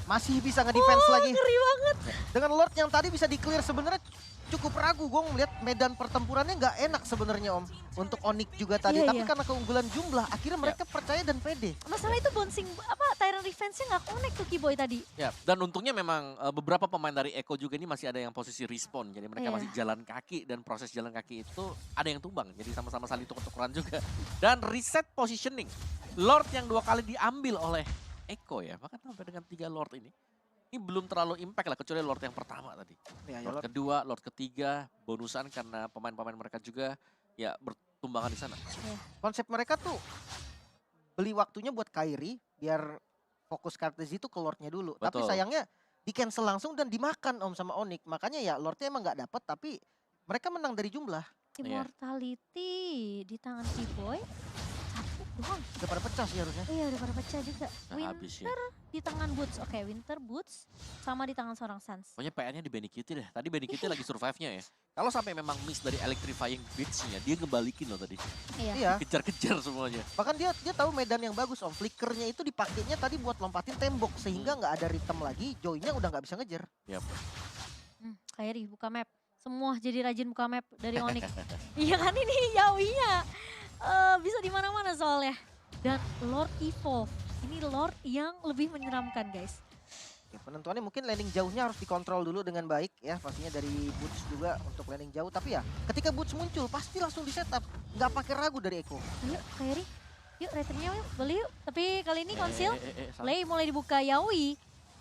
Masih bisa nge-defense lagi. Ngeri banget. Dengan Lord yang tadi bisa di-clear sebenarnya cukup ragu. Gue ngeliat medan pertempurannya nggak enak sebenarnya Om. Untuk Onyx juga tadi. Iya, Tapi iya. karena keunggulan jumlah, akhirnya mereka percaya dan pede. Masalah itu bouncing, Tyrant Revenge-nya nggak connect tuh Keyboy tadi. Ya, dan untungnya memang beberapa pemain dari Eko juga ini masih ada yang posisi respawn. Jadi mereka Iya. masih jalan kaki dan proses jalan kaki itu ada yang tumbang. Jadi sama-sama saling tuker-tukeran juga. Dan reset positioning Lord yang 2 kali diambil oleh Eko ya. Bahkan sampai dengan 3 Lord ini belum terlalu impact lah kecuali Lord yang pertama tadi. Ya, Lord kedua, Lord ketiga, bonusan karena pemain-pemain mereka juga ya bertumbangan di sana. Konsep mereka tuh beli waktunya buat Kairi biar fokus Kartezi itu ke Lordnya dulu. Tapi Betul. sayangnya di cancel langsung dan dimakan sama Onyx. Makanya ya Lordnya emang nggak dapet tapi mereka menang dari jumlah. Immortality di tangan T-Boy. Satu doang. Udah pada pecah sih harusnya. Iya udah pada pecah juga. Nah, habis ya. Winter di tangan Boots. Oke, Winter Boots sama di tangan seorang Sans. Pokoknya PR-nya di Benny Cutie deh. Tadi Benny Cutie lagi survive-nya ya. Kalau sampai memang miss dari electrifying beats-nya, dia ngebalikin loh tadi. Iya. Iya. Kejar-kejar semuanya. Bahkan dia tahu medan yang bagus om. Flickernya itu dipakainya tadi buat lompatin tembok sehingga nggak ada rhythm lagi. Joy-nya udah nggak bisa ngejar. Kairi buka map. Semua jadi rajin buka map dari Onyx. Iya kan ini Yawi-nya bisa di mana-mana soalnya. Dan Lord Evolve. Ini Lord yang lebih menyeramkan guys. Ya, penentuannya mungkin landing jauhnya harus dikontrol dulu dengan baik ya. Pastinya dari Boots juga untuk landing jauh. Tapi ya ketika Boots muncul pasti langsung di setup. Nggak pakai ragu dari Eko. Yuk Kairi. Yuk returnnya yuk. Beli yuk. Tapi kali ini konsil. Salah. Lei mulai dibuka Yawi.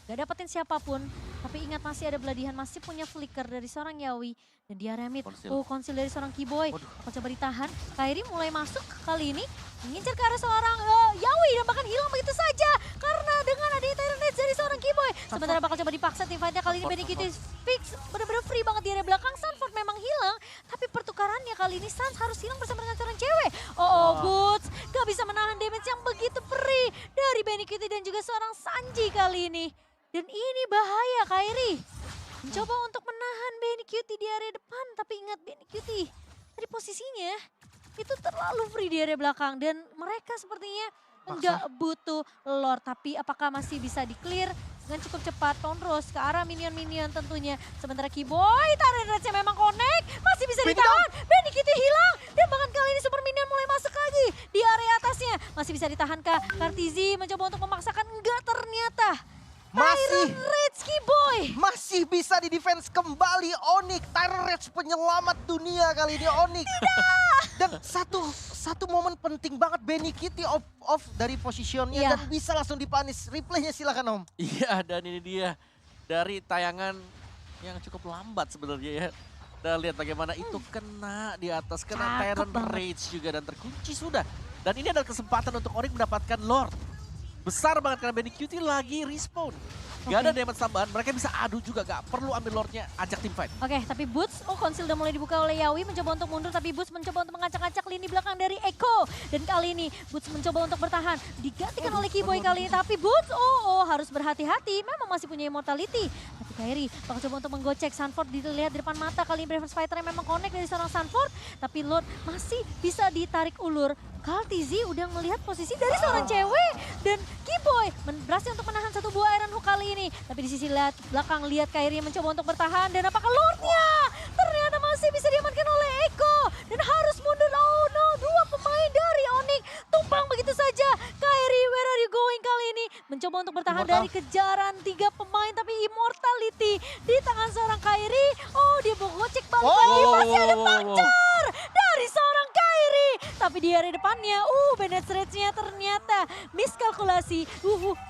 Gak dapetin siapapun. Tapi ingat masih ada beladihan. Masih punya flicker dari seorang Yawi. Dan dia remit. Konsil. Oh konsil dari seorang Keyboy. Waduh. Akan coba ditahan. Kairi mulai masuk kali ini. Mengincar ke arah seorang Yawi. Dan bahkan hilang begitu saja. Karena dengan adanya Tyrant Rage dari seorang Keyboy. Sementara bakal coba dipaksa teamfight-nya kali ini. Benny Cutie fix. Bener-bener free banget di area belakang. Sanford memang hilang. Tapi pertukarannya kali ini Sans harus hilang bersama dengan seorang cewek. Boots. Gak bisa menahan damage yang begitu perih. Dari Benny Cutie dan juga seorang Sanji kali ini. Dan ini bahaya Kairi. Mencoba untuk menahan Benny Cutie di area depan. Tapi ingat Benny Cutie dari posisinya itu terlalu free di area belakang. Dan mereka sepertinya enggak butuh Lord. Tapi apakah masih bisa di-clear dengan cukup cepat. Tonros ke arah minion-minion tentunya. Sementara Keyboy, Tyrant Rage-nya memang connect. Masih bisa ditahan. Benny Cutie hilang. Dan bahkan kali ini super minion mulai masuk lagi di area atasnya. Masih bisa ditahan kah? Kartizi mencoba untuk memaksakan. Enggak ternyata. Masih Tyrant Rage Keyboy. masih bisa di defense kembali Onyx. Tyrant Rage penyelamat dunia kali ini Onyx. Dan satu momen penting banget Benny Cutie off dari positionnya Iya. dan bisa langsung dipanis. Replaynya silakan Om. Iya, dan ini dia dari tayangan yang cukup lambat sebenarnya ya. Dan lihat bagaimana itu kena di atas, kena Cakep Tyrant banget. Rage juga dan terkunci sudah. Dan ini adalah kesempatan untuk Onyx mendapatkan Lord. Besar banget karena Benny Cutie lagi respawn. Gak ada damage tambahan, mereka bisa adu juga, gak perlu ambil Lordnya, ajak tim fight. Oke, tapi Boots, konsil udah mulai dibuka oleh Yawi, mencoba untuk mundur, tapi Boots mencoba untuk mengacak-acak lini belakang dari Eko. Dan kali ini Boots mencoba untuk bertahan, digantikan oleh Keyboy kali ini, tapi Boots, harus berhati-hati, memang masih punya immortality. Tapi Kairi bakal coba untuk menggocek, Sanford dilihat di depan mata, kali ini Bravers Fighter yang memang connect dari seorang Sanford, tapi Lord masih bisa ditarik ulur. Kartizi udah melihat posisi dari seorang cewek, dan Keyboy berhasil untuk menahan satu buah Iron Hook kali ini. Tapi di sisi belakang lihat Kairi mencoba untuk bertahan, dan apakah Lordnya ternyata masih bisa diamankan oleh Eko. Dan harus mundur, oh no, dua pemain dari Onyx tumpang begitu saja. Kairi, where are you going kali ini? Mencoba untuk bertahan Immortal. dari kejaran 3 pemain, tapi immortality di tangan seorang Kairi. Oh, dia mau gocek balik lagi, masih ada puncture dari seorang Kairi. Tapi di area depannya, Bennett Rage-nya ternyata miskalkulasi.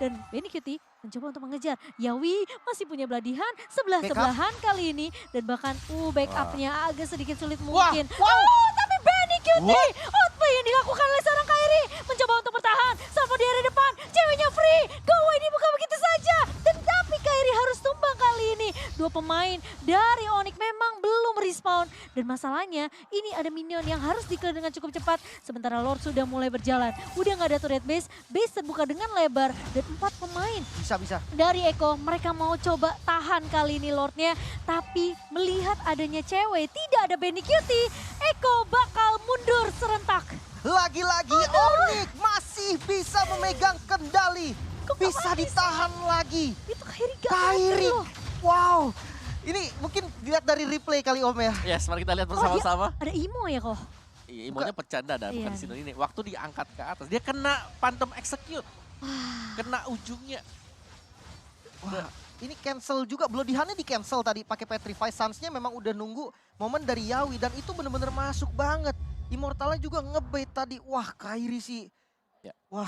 Dan Benny Cutie mencoba untuk mengejar. Yawi masih punya beladihan sebelah-sebelahan kali ini. Dan bahkan backupnya agak sedikit sulit mungkin. Tapi Benny Cutie, outplay yang dilakukan oleh seorang Kairi. Mencoba untuk bertahan, Salvo di area depan. Ceweknya free, go away dibuka begitu saja. Dan tapi Kairi harus tumbang kali ini. Dua pemain dari Onyx memang belum respawn. Dan masalahnya ini ada minion yang harus di-clear dengan cukup cepat. Sementara Lord sudah mulai berjalan. Udah nggak ada turret base terbuka dengan lebar. Dan 4 pemain Bisa. dari Eko, mereka mau coba tahan kali ini Lordnya. Tapi melihat adanya cewek, tidak ada Benny Cutie, Eko bakal mundur serentak. Lagi-lagi Onyx masih bisa memegang kendali. Bisa ditahan lagi. Itu Kairi gak Kairi. loh. Wow. Ini mungkin dilihat dari replay kali Om ya. Yes, mari kita lihat bersama-sama. Ada Imo ya kok? Iya, Imonya pecanda dan Iya bukan di sini ini. Waktu diangkat ke atas, dia kena Phantom Execute. Kena ujungnya. Wah, ini cancel juga. Bloodihannya di cancel tadi pakai Petrify. Suns-nya memang udah nunggu momen dari Yawi dan itu bener-bener masuk banget. Immortalnya juga ngebait tadi. Wah, Kairi sih Wah,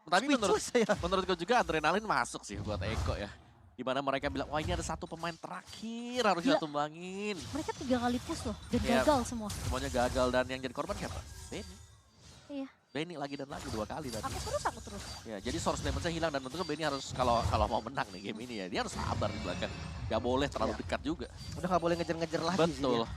Tapi speechless saya. menurutku juga adrenalin masuk sih buat Eko ya. Dimana mereka bilang, wah ini ada satu pemain terakhir harus kita Gila. tumbangin. Mereka 3 kali push loh dan Iya. gagal semua. Semuanya gagal dan yang jadi korban siapa? Benny. Iya. Benny lagi dan lagi 2 kali tadi. Aku terus. Ya, jadi source damage-nya hilang dan tentunya Benny harus kalau mau menang nih game ini ya, dia harus sabar di belakang. Gak boleh terlalu Iya. dekat juga. Udah nggak boleh ngejar-ngejar lagi sih Betul. dia.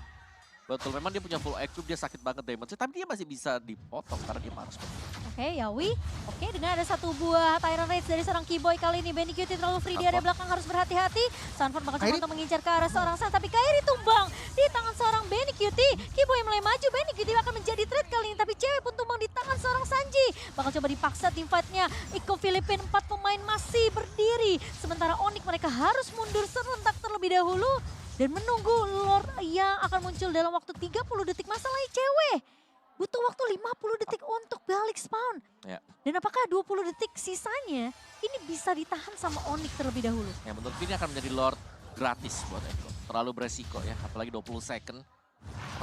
Betul, memang dia punya full equip, dia sakit banget damage-nya, tapi dia masih bisa dipotong karena dia marksman. Oke, Yawi. Oke, dengan ada satu buah Tyrant Rage dari seorang Keyboy kali ini. Benny Cutie terlalu free di area belakang, harus berhati-hati. Sanford bakal coba Kairi. untuk mengincar ke arah seorang Sans, tapi Kairi tumbang di tangan seorang Benny Cutie. Keyboy mulai maju, Benny Cutie akan menjadi threat kali ini, tapi cewek pun tumbang di tangan seorang Sanji. Bakal coba dipaksa tim fight-nya. Iko Filipin 4 pemain masih berdiri. Sementara Onyx mereka harus mundur serentak terlebih dahulu. Dan menunggu Lord yang akan muncul dalam waktu 30 detik. Masalahnya cewek butuh waktu 50 detik untuk balik spawn. Ya. Dan apakah 20 detik sisanya ini bisa ditahan sama Onyx terlebih dahulu? Ya menurut ini akan menjadi Lord gratis buat Eko. Terlalu beresiko ya, apalagi 20 second.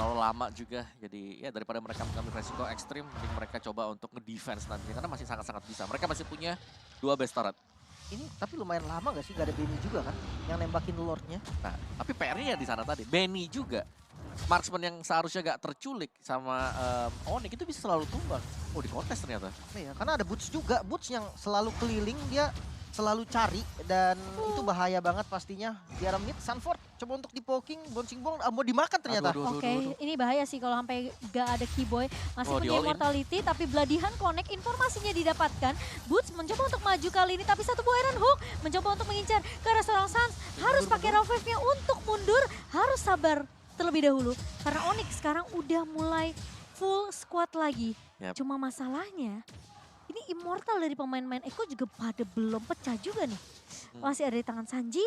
Terlalu lama juga, jadi ya daripada mereka mengambil resiko ekstrim, mending mereka coba untuk nge-defense nantinya. Karena masih sangat-sangat bisa, mereka masih punya 2 base turret. Ini tapi lumayan lama gak sih gak ada Benny juga kan yang nembakin Lordnya. Nah, tapi PR-nya ya di sana tadi, Benny juga. Marksman yang seharusnya gak terculik sama Onyx itu bisa selalu tumbang. Oh, di kontes ternyata. Iya, karena ada Boots juga, Boots yang selalu keliling, dia selalu cari dan itu bahaya banget pastinya. Di arah mid, Sanford coba untuk di-poking, bouncing ball, mau dimakan ternyata. Aduh, Oke, ini bahaya sih kalau sampai gak ada Keyboy. Masih Oh, punya di-all in. immortality, tapi Bladihan connect, informasinya didapatkan. Boots mencoba untuk maju kali ini, tapi satu buah Iron Hook mencoba untuk mengincar ke arah seorang Sans. Harus pakai raw wave-nya untuk mundur, harus sabar terlebih dahulu. Karena Onyx sekarang udah mulai full squad lagi. Yap. Cuma masalahnya, ini immortal dari pemain-pemain Eko juga pada belum pecah juga nih. Masih ada di tangan Sanji.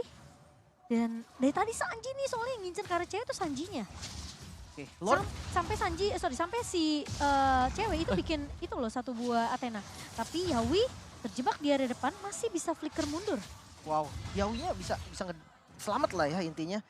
Dan dari tadi Sanji nih soalnya yang ngincer ke arah cewek itu Sanjinya. Oke, Lord, Sampai Sanji, sampai si cewek itu bikin itu loh satu buah Athena. Tapi Yawi terjebak di area depan masih bisa flicker mundur. wow, Yawinya bisa selamat lah ya intinya.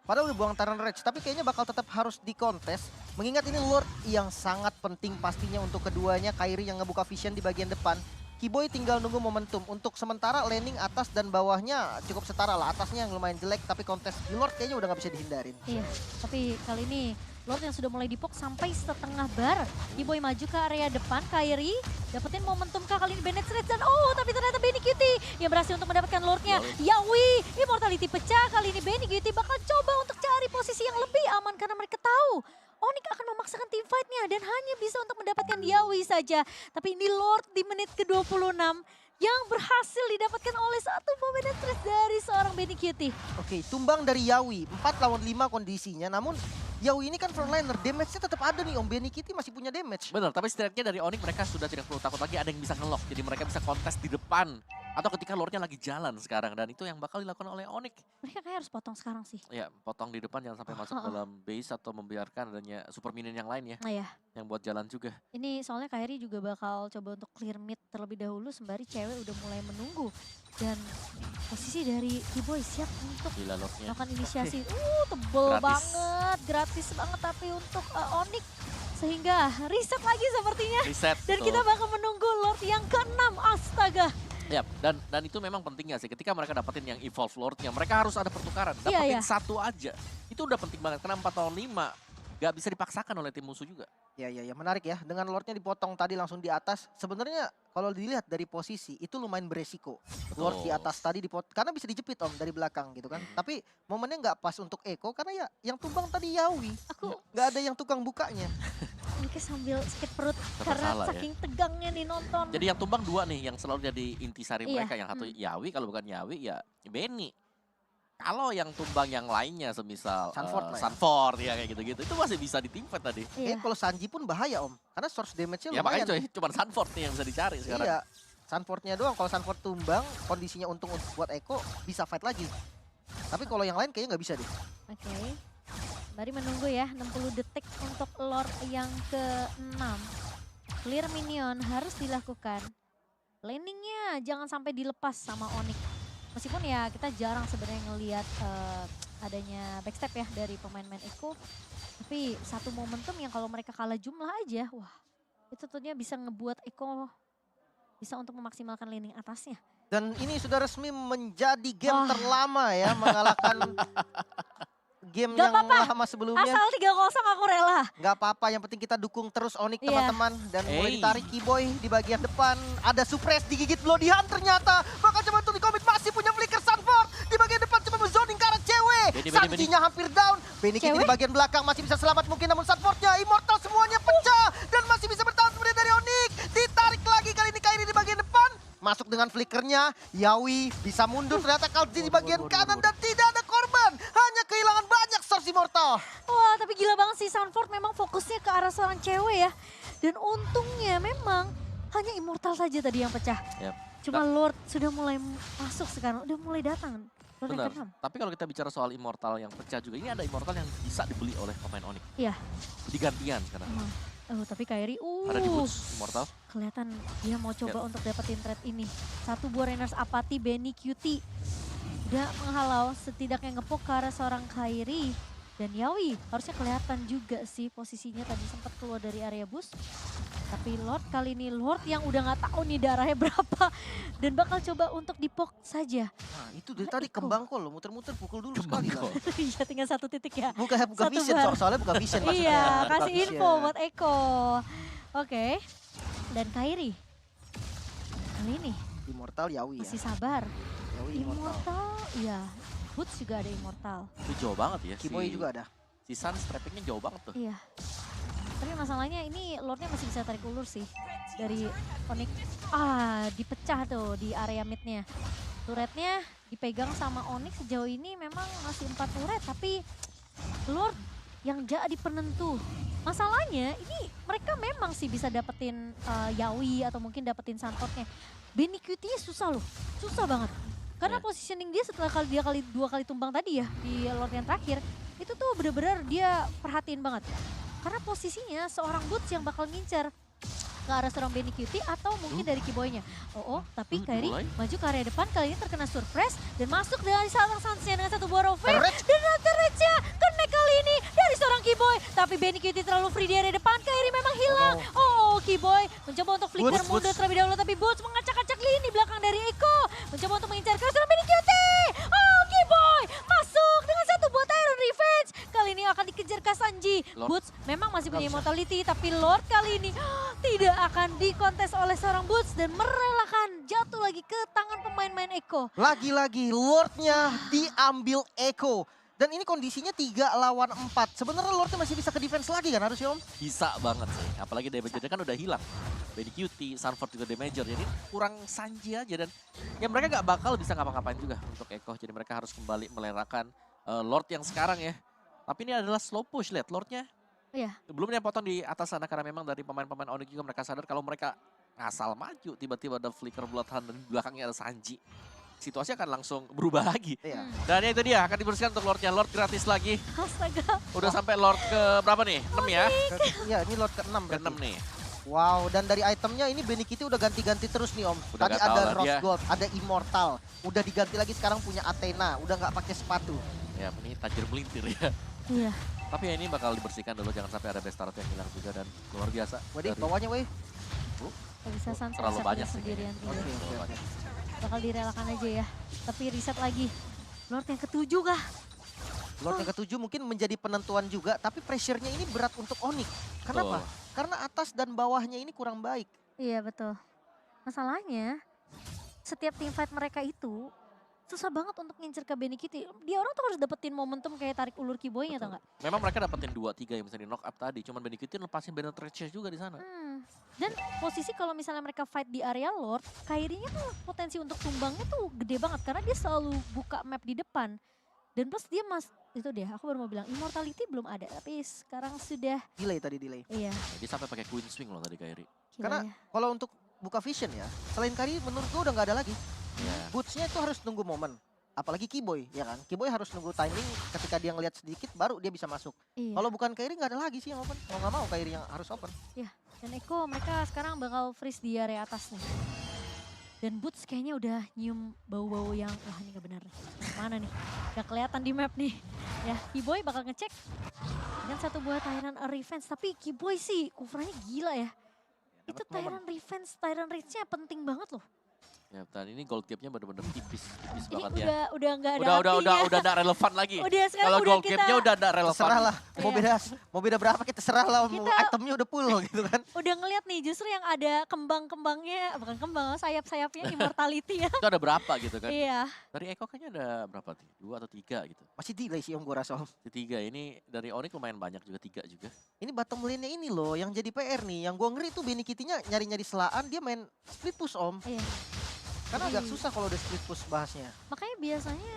Padahal udah buang Tyrant Rage, tapi kayaknya bakal tetap harus dikontes. Mengingat ini Lord yang sangat penting pastinya untuk keduanya. Kairi yang ngebuka vision di bagian depan. Keyboy tinggal nunggu momentum. Untuk sementara landing atas dan bawahnya cukup setara lah. Atasnya yang lumayan jelek, tapi kontes di Lord kayaknya udah nggak bisa dihindarin. Iya, tapi kali ini Lord yang sudah mulai dipok sampai setengah bar. Keyboy maju ke area depan, Kairi dapetin momentum kali ini Bennett Rage dan tapi ternyata Benny Cutie yang berhasil untuk mendapatkan Lordnya. Yawi, immortality pecah, kali ini Benny Cutie bakal coba untuk cari posisi yang lebih aman karena mereka tahu Onyx akan memaksakan team fight-nya dan hanya bisa untuk mendapatkan Yawi saja. Tapi ini Lord di menit ke-26 yang berhasil didapatkan oleh satu pemain Rage dari seorang Benny Cutie. Oke, tumbang dari Yawi. 4 lawan 5 kondisinya, namun Yawi ini kan frontliner, damage-nya tetap ada nih Om. Benny Kitty masih punya damage. Benar, tapi setidaknya dari Onyx mereka sudah tidak perlu takut lagi ada yang bisa nge-lock. Jadi mereka bisa kontes di depan. Atau ketika Lordnya lagi jalan sekarang. Dan itu yang bakal dilakukan oleh Onyx. Mereka kayak harus potong sekarang sih. Ya, potong di depan jangan sampai masuk dalam base atau membiarkan adanya super minion yang lain ya. Nah ya, Yang buat jalan juga. ini soalnya Kairi juga bakal coba untuk clear mid terlebih dahulu sembari cewek udah mulai menunggu. Dan posisi dari Keyboy siap untuk Gila Lordnya. melakukan inisiasi. Tebel Gratis. banget, gratis banget tapi untuk Onyx. Sehingga reset lagi sepertinya. Reset. Dan kita bakal menunggu Lord yang ke-6, astaga. Ya, dan itu memang pentingnya sih. Ketika mereka dapetin yang evolve Lordnya, mereka harus ada pertukaran. Iya, Dapetin iya. satu aja. Itu udah penting banget. Karena 4 lawan 5 gak bisa dipaksakan oleh tim musuh juga. Ya, menarik ya. Dengan Lordnya dipotong tadi langsung di atas. Sebenarnya kalau dilihat dari posisi itu lumayan beresiko. Lord di atas tadi karena bisa dijepit Om dari belakang gitu kan. Tapi momennya nggak pas untuk Eko karena ya yang tumbang tadi Yawi. Aku Nggak ada yang tukang bukanya. ini kayak sambil sakit perut Serba karena salah ya. saking tegangnya nih nonton. Jadi yang tumbang 2 nih, yang selalu jadi intisari Iya, mereka. Yang satu Yawi, kalau bukan Yawi ya Benny. Kalau yang tumbang yang lainnya semisal Sanford lah ya. Sanford ya kayak gitu-gitu, itu masih bisa di teamfight tadi. Iya. Kalau Sanji pun bahaya Om. Karena source damage-nya Ya makanya lumayan. coy, cuma Sanford nih yang bisa dicari sekarang. Iya. Sanfordnya doang. Kalau Sanford tumbang, kondisinya untung buat Eko bisa fight lagi. Tapi kalau yang lain kayaknya nggak bisa deh. Oke. Mari menunggu ya 60 detik untuk Lord yang ke-6. Clear minion harus dilakukan. Landingnya jangan sampai dilepas sama Onyx. Meskipun ya kita jarang sebenarnya ngelihat adanya backstep ya dari pemain-pemain Eko. Tapi satu momentum yang kalau mereka kalah jumlah aja, wah itu tentunya bisa ngebuat Eko bisa untuk memaksimalkan laning atasnya. Dan ini sudah resmi menjadi game Wah. terlama ya, mengalahkan game Gak yang apa-apa. lama sebelumnya. Asal 3-0 aku rela. Gak apa-apa, yang penting kita dukung terus Onyx Iya. teman-teman. Dan mulai Hey. ditarik Keyboy di bagian depan. Ada Suppress digigit Bloody Hand ternyata. Bakal coba untuk dikomit, masih punya Flicker Sunford. Di bagian depan coba menzoning ke arah cewek. Benny. Sanjinya hampir down. Benny Kitty Cewek? di bagian belakang masih bisa selamat mungkin, namun Sunfordnya Immortal semuanya pecah. Dan masih bisa bertahan kemudian dari Onyx. Ditarik lagi kali ini Kairi di bagian depan. Masuk dengan flickernya, Yawi bisa mundur ternyata Kalzi di bagian kanan dan tidak ada korban. Hanya kehilangan banyak source Immortal. Wah, tapi gila banget sih Sunford memang fokusnya ke arah seorang cewek ya. Dan untungnya memang hanya Immortal saja tadi yang pecah. Yap. Cuma Lord sudah mulai masuk sekarang, udah mulai datang. Lord yang Benar. ke-6. Tapi kalau kita bicara soal Immortal yang pecah juga, ini ada Immortal yang bisa dibeli oleh pemain Onyx. Iya. Digantian sekarang. Oh, tapi Kairi, Ada di boots Immortal. kelihatan dia mau coba untuk dapetin trade ini. Satu buah Rainers Apathy, Benny QT. Udah menghalau, setidaknya ngepok ke arah seorang Kairi. Dan Yawi harusnya kelihatan juga sih posisinya tadi sempat keluar dari area boost. Tapi Lord kali ini, Lord yang udah nggak tahu nih darahnya berapa. Dan bakal coba untuk dipok saja. Nah itu dari Nah, tadi Iko. kembang kol loh, muter-muter pukul dulu Kembang sekali kol. lah. Iya, tinggal satu titik ya. Buka Satu vision, bar. soalnya buka vision maksudnya. Iya, Buka kasih vision. info buat Eko. Oke. Dan Kairi. Kali ini Immortal Yawi ya. masih sabar. Yawi Immortal. Immortal, iya. Boots juga ada Immortal. Itu jauh banget ya. Keyboy juga ada. Si Sun trappingnya jauh banget tuh. Iya. Tapi masalahnya ini Lordnya masih bisa tarik ulur sih. Dari Onyx. Dipecah tuh di area midnya. Turretnya dipegang sama Onyx sejauh ini memang masih 4 turret. Tapi Lord yang jadi penentu. Masalahnya ini mereka memang sih bisa dapetin Yawi atau mungkin dapetin Sunfordnya. Benny QT susah loh, susah banget. Karena Iya. positioning dia setelah dua kali tumbang tadi ya di Lord yang terakhir. Itu tuh bener-bener dia perhatiin banget. Karena posisinya seorang Boots yang bakal ngincer ke arah seorang Benny QT atau mungkin dari Keyboy-nya. Tapi Kairi Dimulai. maju ke area depan, kali ini terkena surprise dan masuk dari seorang Sansnya dengan satu buah Rovage. Terrece. Dan Terrece connect kali ini dari seorang Keyboy. Tapi Benny QT terlalu free di area depan, Kairi memang hilang. Keyboy mencoba untuk flicker Boots, mundur Boots. terlebih dahulu, tapi Boots mengacak-acak lini belakang dari Eko. Mencoba untuk mengincar ke seorang Benny QT. Keyboy masuk dengan satu buah Tyrant Revenge. Kali ini akan dikejar Kasanji. Lord. Boots memang masih punya Nggak bisa. immortality, tapi Lord kali ini tidak akan dikontes oleh seorang Boots dan merelakan jatuh lagi ke tangan pemain-pemain Eko. Lagi-lagi Lordnya diambil Eko. Dan ini kondisinya 3 lawan 4. Sebenarnya Lordnya masih bisa ke defense lagi kan harusnya Om? Bisa banget sih. Apalagi damager-nya kan udah hilang. Benny QT, Sunford juga damager. Jadi kurang Sanji aja. Dan ya mereka nggak bakal bisa ngapa-ngapain juga untuk Eko. Jadi mereka harus kembali melerakan Lord yang sekarang ya. Tapi ini adalah slow push, lihat Lordnya. Iya. Belum yang potong di atas sana karena memang dari pemain-pemain Onyx juga mereka sadar kalau mereka ngasal maju. Tiba-tiba ada flicker Bloodhound dan di belakangnya ada Sanji. Situasi akan langsung berubah lagi. Iya. Dan ya itu dia akan dibersihkan untuk Lordnya. Lord gratis lagi. Astaga. Udah sampai Lord ke berapa nih? 6 ya? Iya, ini Lord ke-6 Ke berarti. 6 nih. Wow, dan dari itemnya ini Benny Kitty udah ganti-ganti terus nih Om. Udah Tadi nggak tahu ada lah Rose dia. Gold, ada Immortal. Udah diganti lagi sekarang punya Athena. Udah nggak pakai sepatu. Ya ini tajir melintir ya. Iya. Tapi ya ini bakal dibersihkan dulu. Jangan sampai ada best start yang hilang juga. Dan luar biasa. Waduh, dari- bawahnya weh. Gak bisa Sans Terlalu reset banyak dia sih sendirian. kayaknya. Iya. Oke, Terlalu oke, banyak. Bakal direlakan aja ya. Tapi reset lagi. Lord yang ketujuh kah? Lord yang ke-7 mungkin menjadi penentuan juga. Tapi pressure-nya ini berat untuk Onyx. Kenapa? Karena atas dan bawahnya ini kurang baik. Iya betul. Masalahnya setiap teamfight mereka itu susah banget untuk ngincer ke Benny Kitty. Dia orang tuh harus dapetin momentum kayak tarik ulur Keyboy-nya tau Betul. gak? Memang mereka dapetin 2-3 yang bisa di knock up tadi. Cuman Benny QT lepasin banner Treacherous juga di sana. Dan posisi kalau misalnya mereka fight di area Lord, Kairi-nya tuh potensi untuk tumbangnya tuh gede banget. Karena dia selalu buka map di depan. Dan plus dia itu deh aku baru mau bilang, Immortality belum ada. Tapi sekarang sudah, Delay tadi, delay. iya. Dia sampai pakai Queen Swing loh tadi Kairi. Gila Karena ya. kalau untuk buka vision ya, selain Kari menurut gue udah nggak ada lagi. Iya. Boots-nya itu harus nunggu momen. Apalagi Keyboy, ya kan? Keyboy harus nunggu timing ketika dia ngelihat sedikit baru dia bisa masuk. Iya. Kalau bukan Kairi nggak ada lagi sih yang open. Mau nggak mau Kairi yang harus open. Dan Eko mereka sekarang bakal freeze di area atas nih. Dan Boots kayaknya udah nyium bau-bau yang, wah ini gak benar. Mana nih? Gak kelihatan di map nih. Ya, Keyboy bakal ngecek. Dengan satu buah Tyrant Revenge. Tapi Keyboy sih covernya gila ya. Itu Momen. Tyrant Revenge, Tyrant Rage-nya penting banget loh. Ya, dan ini gold gap-nya bener-bener tipis Ini banget ya. udah nggak ada artinya. Udah nggak relevan lagi. Udah sekarang Kalau udah gold gap-nya udah nggak relevan. Terserah lah, Iya. mau beda berapa kita terserah lah, mau Kita- itemnya udah full gitu kan. Udah ngeliat nih justru yang ada kembang-kembangnya, bukan kembang, sayap-sayapnya immortality ya. Itu ada berapa gitu kan. Iya. Dari Eko kayaknya ada berapa nih? 2 atau 3 gitu. Masih delay sih om gua rasa om. Di 3 ini dari Onyx lumayan banyak juga, 3 juga. Ini bottom lane-nya ini loh yang jadi PR nih. Yang gua ngeri tuh Benny Kitty-nya nyari-nyari selaan, dia main split push om. Iya. Karena Jadi- agak susah kalau udah split push bahasnya. Makanya biasanya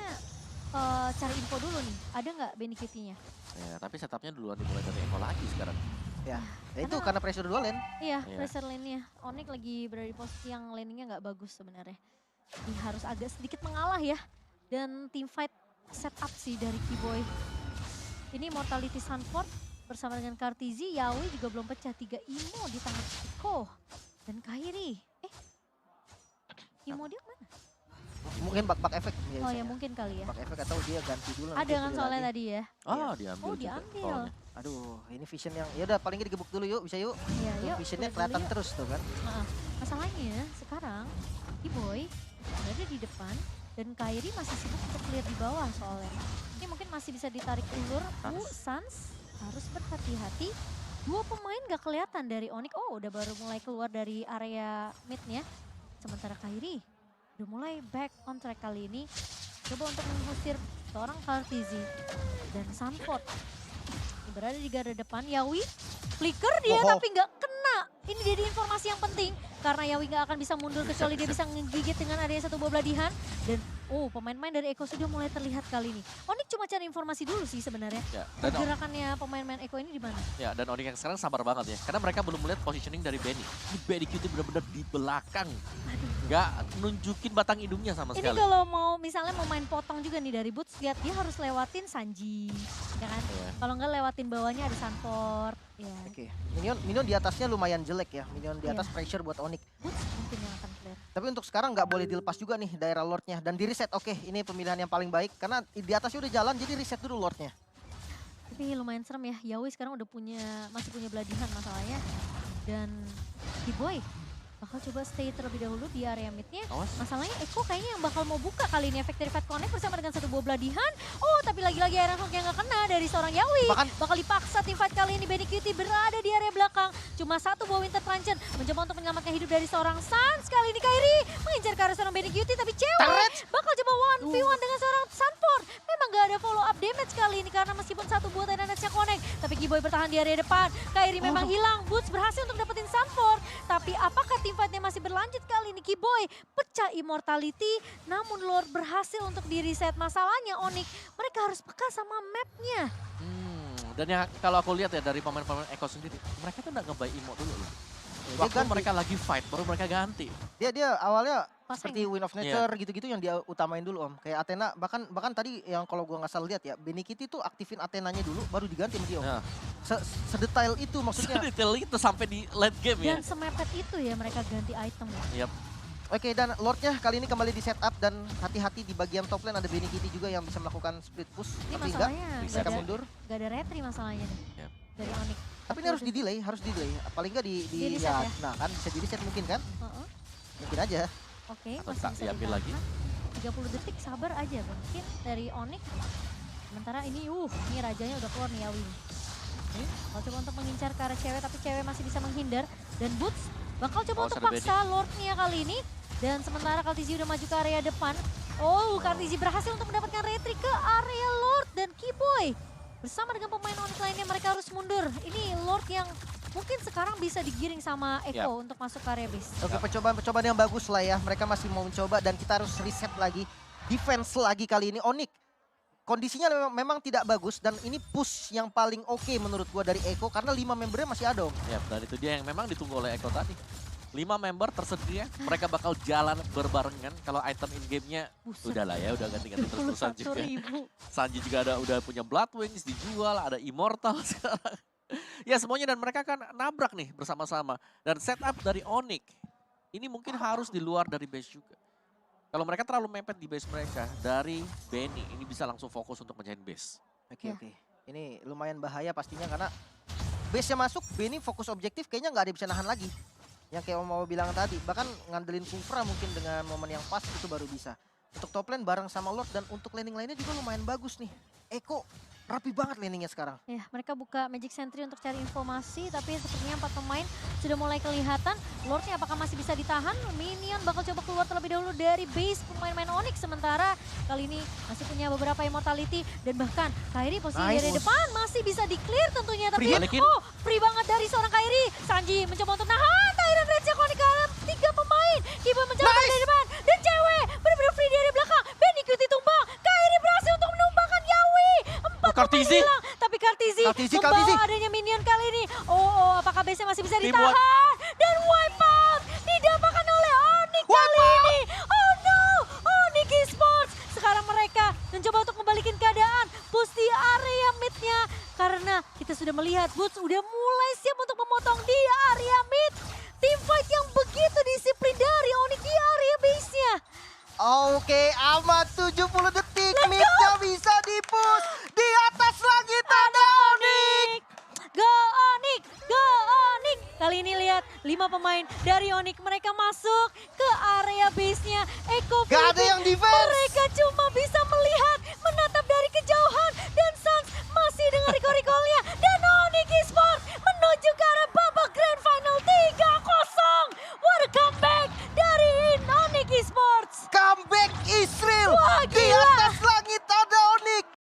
cari info dulu nih, ada nggak Benny Kitty-nya? Ya, tapi setupnya duluan dimulai dari Eko lagi sekarang. Ya itu Karena- karena pressure dua lane. Iya, Iya. pressure lane-nya. Onyx lagi berada di posisi yang landingnya nggak bagus sebenarnya. Ini harus agak sedikit mengalah ya. Dan team fight setup sih dari Keyboy. Ini Mortality Sunford bersama dengan Kartizi, Yawi juga belum pecah. 3 Imo di tangan Eko dan Kairi. Imo dia mana? Mungkin bug efek. Oh ya mungkin kali ya. Bug efek atau dia ganti dulu. Ada nanti kan beli soalnya lagi. tadi ya. Ah, diambil Oh juga diambil. call-nya. Aduh, ini vision yang ya udah paling nggak digebuk dulu yuk, bisa yuk. Iya Tuh, yuk. visionnya lihat dulu kelihatan yuk. terus tuh kan. Nah, masalahnya sekarang Keyboy berada di depan dan Kairi masih sibuk untuk lihat di bawah soalnya. Ini mungkin masih bisa ditarik ulur. Sans harus berhati-hati. 2 pemain gak kelihatan dari Onyx. Oh udah baru mulai keluar dari area midnya. Sementara Kairi udah mulai back on track kali ini. Coba untuk mengusir seorang Kartizi dan Sanford. Ini berada di garda depan. Yawi flicker dia Oh. tapi nggak kena. Ini jadi informasi yang penting. Karena Yawi nggak akan bisa mundur kecuali dia bisa ngegigit dengan adanya satu buah beladihan. Dan pemain-pemain dari Eko sudah mulai terlihat kali ini. Onyx cuma cari informasi dulu sih sebenarnya. Ya, dan Pergerakannya pemain-pemain Eko ini di mana? Ya, dan Onyx yang sekarang sabar banget ya. Karena mereka belum melihat positioning dari Benny. Ini Benny QT benar-benar di belakang. Aduh. Nggak nunjukin batang hidungnya sama Ini sekali. kalau mau misalnya mau main potong juga nih dari Boots, lihat dia harus lewatin Sanji, ya kan? Iya. Kalau nggak lewatin bawahnya ada Sanford, ya. Oke, minion di atasnya lumayan jelek ya. Minion di Iya. atas pressure buat Onyx. Boots mungkin yang akan clear. Tapi untuk sekarang nggak boleh dilepas juga nih daerah lordnya dan di reset. Oke, ini pemilihan yang paling baik karena di atasnya udah jalan jadi reset dulu lordnya. Tapi lumayan serem ya, Yawi sekarang udah masih punya beladihan masalahnya. Dan Keyboy bakal coba stay terlebih dahulu di area midnya. Awas. Masalahnya Eko kayaknya yang bakal mau buka kali ini efek dari Fight Connect bersama dengan satu buah beladihan. Oh tapi lagi-lagi Iron Hawk yang gak kena dari seorang Yawi. Bahkan Bakal dipaksa tim fight kali ini. Benny QT berada di area belakang. Cuma satu buah Winter Truncheon mencoba untuk menyelamatkan hidup dari seorang Sans. Kali ini Kairi mengincar ke arah seorang Benny QT tapi cewek bakal coba 1v1 dengan seorang Sanford. Memang gak ada follow up damage kali ini karena meskipun satu buah Titanic-nya connect. Tapi Keyboy bertahan di area depan. Kairi memang hilang. Boots berhasil untuk dapetin Sanford. Tapi apakah tim fightnya masih berlanjut kali ini? Keyboy pecah immortality. Namun Lord berhasil untuk di reset. Masalahnya Onyx mereka harus peka sama mapnya. Dan yang kalau aku lihat ya dari pemain-pemain Eko sendiri, mereka tuh nggak nge-buy emo dulu loh. dia Waktu ganti. mereka lagi fight, baru mereka ganti. Dia awalnya Pasang seperti Wind of Nature gitu-gitu yang dia utamain dulu om. Kayak Athena bahkan tadi yang kalau gua nggak salah lihat ya, Benny Kitty tuh aktifin Athenanya dulu baru diganti sama dia om. Ya. Sedetail itu maksudnya. Sedetail itu sampai di late game ya. Dan semepet itu ya mereka ganti item. Yap. Oke, dan Lordnya kali ini kembali di setup dan hati-hati di bagian top lane ada Benny Kitty juga yang bisa melakukan split push. Ini Tapi enggak, masalahnya mereka mundur. gak ada retry masalahnya nih Yap. dari Onyx. Tapi ini harus di delay. Paling enggak Di di reset ya? Nah kan bisa di reset mungkin kan? Heeh. Mungkin aja. Oke, Atau masih tak bisa diambil lagi? ditahan. 30 detik sabar aja mungkin dari Onyx. Sementara ini rajanya udah keluar nih Yawi. Nih, bakal coba untuk mengincar ke arah cewek tapi cewek masih bisa menghindar. Dan Boots bakal coba Awas untuk ada paksa Lordnya kali ini. Dan sementara Kartizi udah maju ke area depan. Kartizi berhasil untuk mendapatkan retry ke area Lord dan Keyboy. Bersama dengan pemain Onyx lainnya mereka harus mundur. Ini Lord yang mungkin sekarang bisa digiring sama Eko Yap. untuk masuk ke area base. Oke, percobaan yang bagus lah ya. Mereka masih mau mencoba dan kita harus reset lagi. Defense lagi kali ini Onyx. Kondisinya memang tidak bagus dan ini push yang paling oke menurut gua dari Eko karena 5 membernya masih ada om. Yap, dan itu dia yang memang ditunggu oleh Eko tadi. 5 member tersedia, mereka bakal jalan berbarengan. Kalau item in game-nya Buset. udah lah ya, udah ganti-ganti terus-terusan juga. 21.000. Sanji juga udah punya Blood Wings dijual, ada Immortal sekarang. Ya semuanya dan mereka kan nabrak nih bersama-sama. Dan setup dari Onyx ini mungkin harus di luar dari base juga. Kalau mereka terlalu mepet di base mereka dari Benny, ini bisa langsung fokus untuk mencahin base. Oke, Ya. oke. Ini lumayan bahaya pastinya karena base-nya masuk, Benny fokus objektif kayaknya nggak ada yang bisa nahan lagi. Yang kayak Om mau bilang tadi, bahkan ngandelin Kufra mungkin dengan momen yang pas itu baru bisa. Untuk top lane bareng sama Lord dan untuk laning lainnya juga lumayan bagus nih. Eko rapi banget laningnya sekarang. Ya, mereka buka Magic Sentry untuk cari informasi, tapi sepertinya 4 pemain sudah mulai kelihatan. Lordnya apakah masih bisa ditahan? Minion bakal coba keluar terlebih dahulu dari base pemain-pemain Onyx. Sementara kali ini masih punya beberapa immortality. Dan bahkan Kairi posisi Nice. dari depan masih bisa di-clear tentunya. Tapi Balikin. free banget dari seorang Kairi. Sanji mencoba untuk nahan Tyrant Rage yang Onyx kalah 3 pemain. Kiba mencoba Nice. dari depan. Dan cewek benar-benar free dari belakang. Benikuti tumbang. Kairi berhasil untuk menumbangkan Yawi. 4 Kartizi. hilang, tapi Kartizi membawa Kartizi. adanya minion kali ini. Apakah base-nya masih bisa Teamwork. ditahan? Dan wipe out didapatkan oleh Onyx kali ini. Oh no, Onyx Esports. Sekarang mereka mencoba untuk membalikin keadaan. Push di area mid-nya. Karena kita sudah melihat Boots udah mulai siap untuk memotong di area mid. Team fight yang begitu disiplin dari Onyx di area base-nya. Oke, amat 70 detik. Mid-nya bisa di-push. Di atas langit ada Onyx. Go Onyx, go Onyx. Kali ini lihat 5 pemain dari Onyx mereka masuk ke area base-nya. Eko Gak ada Philippines, yang defense. mereka cuma bisa melihat, menatap dari kejauhan. Dan Suns masih dengan recall-recall-nya. Dan Onyx Esports menuju ke arah babak Grand Final 3-0. What a comeback dari Onyx Esports. Comeback Israel. Wah, Di gila.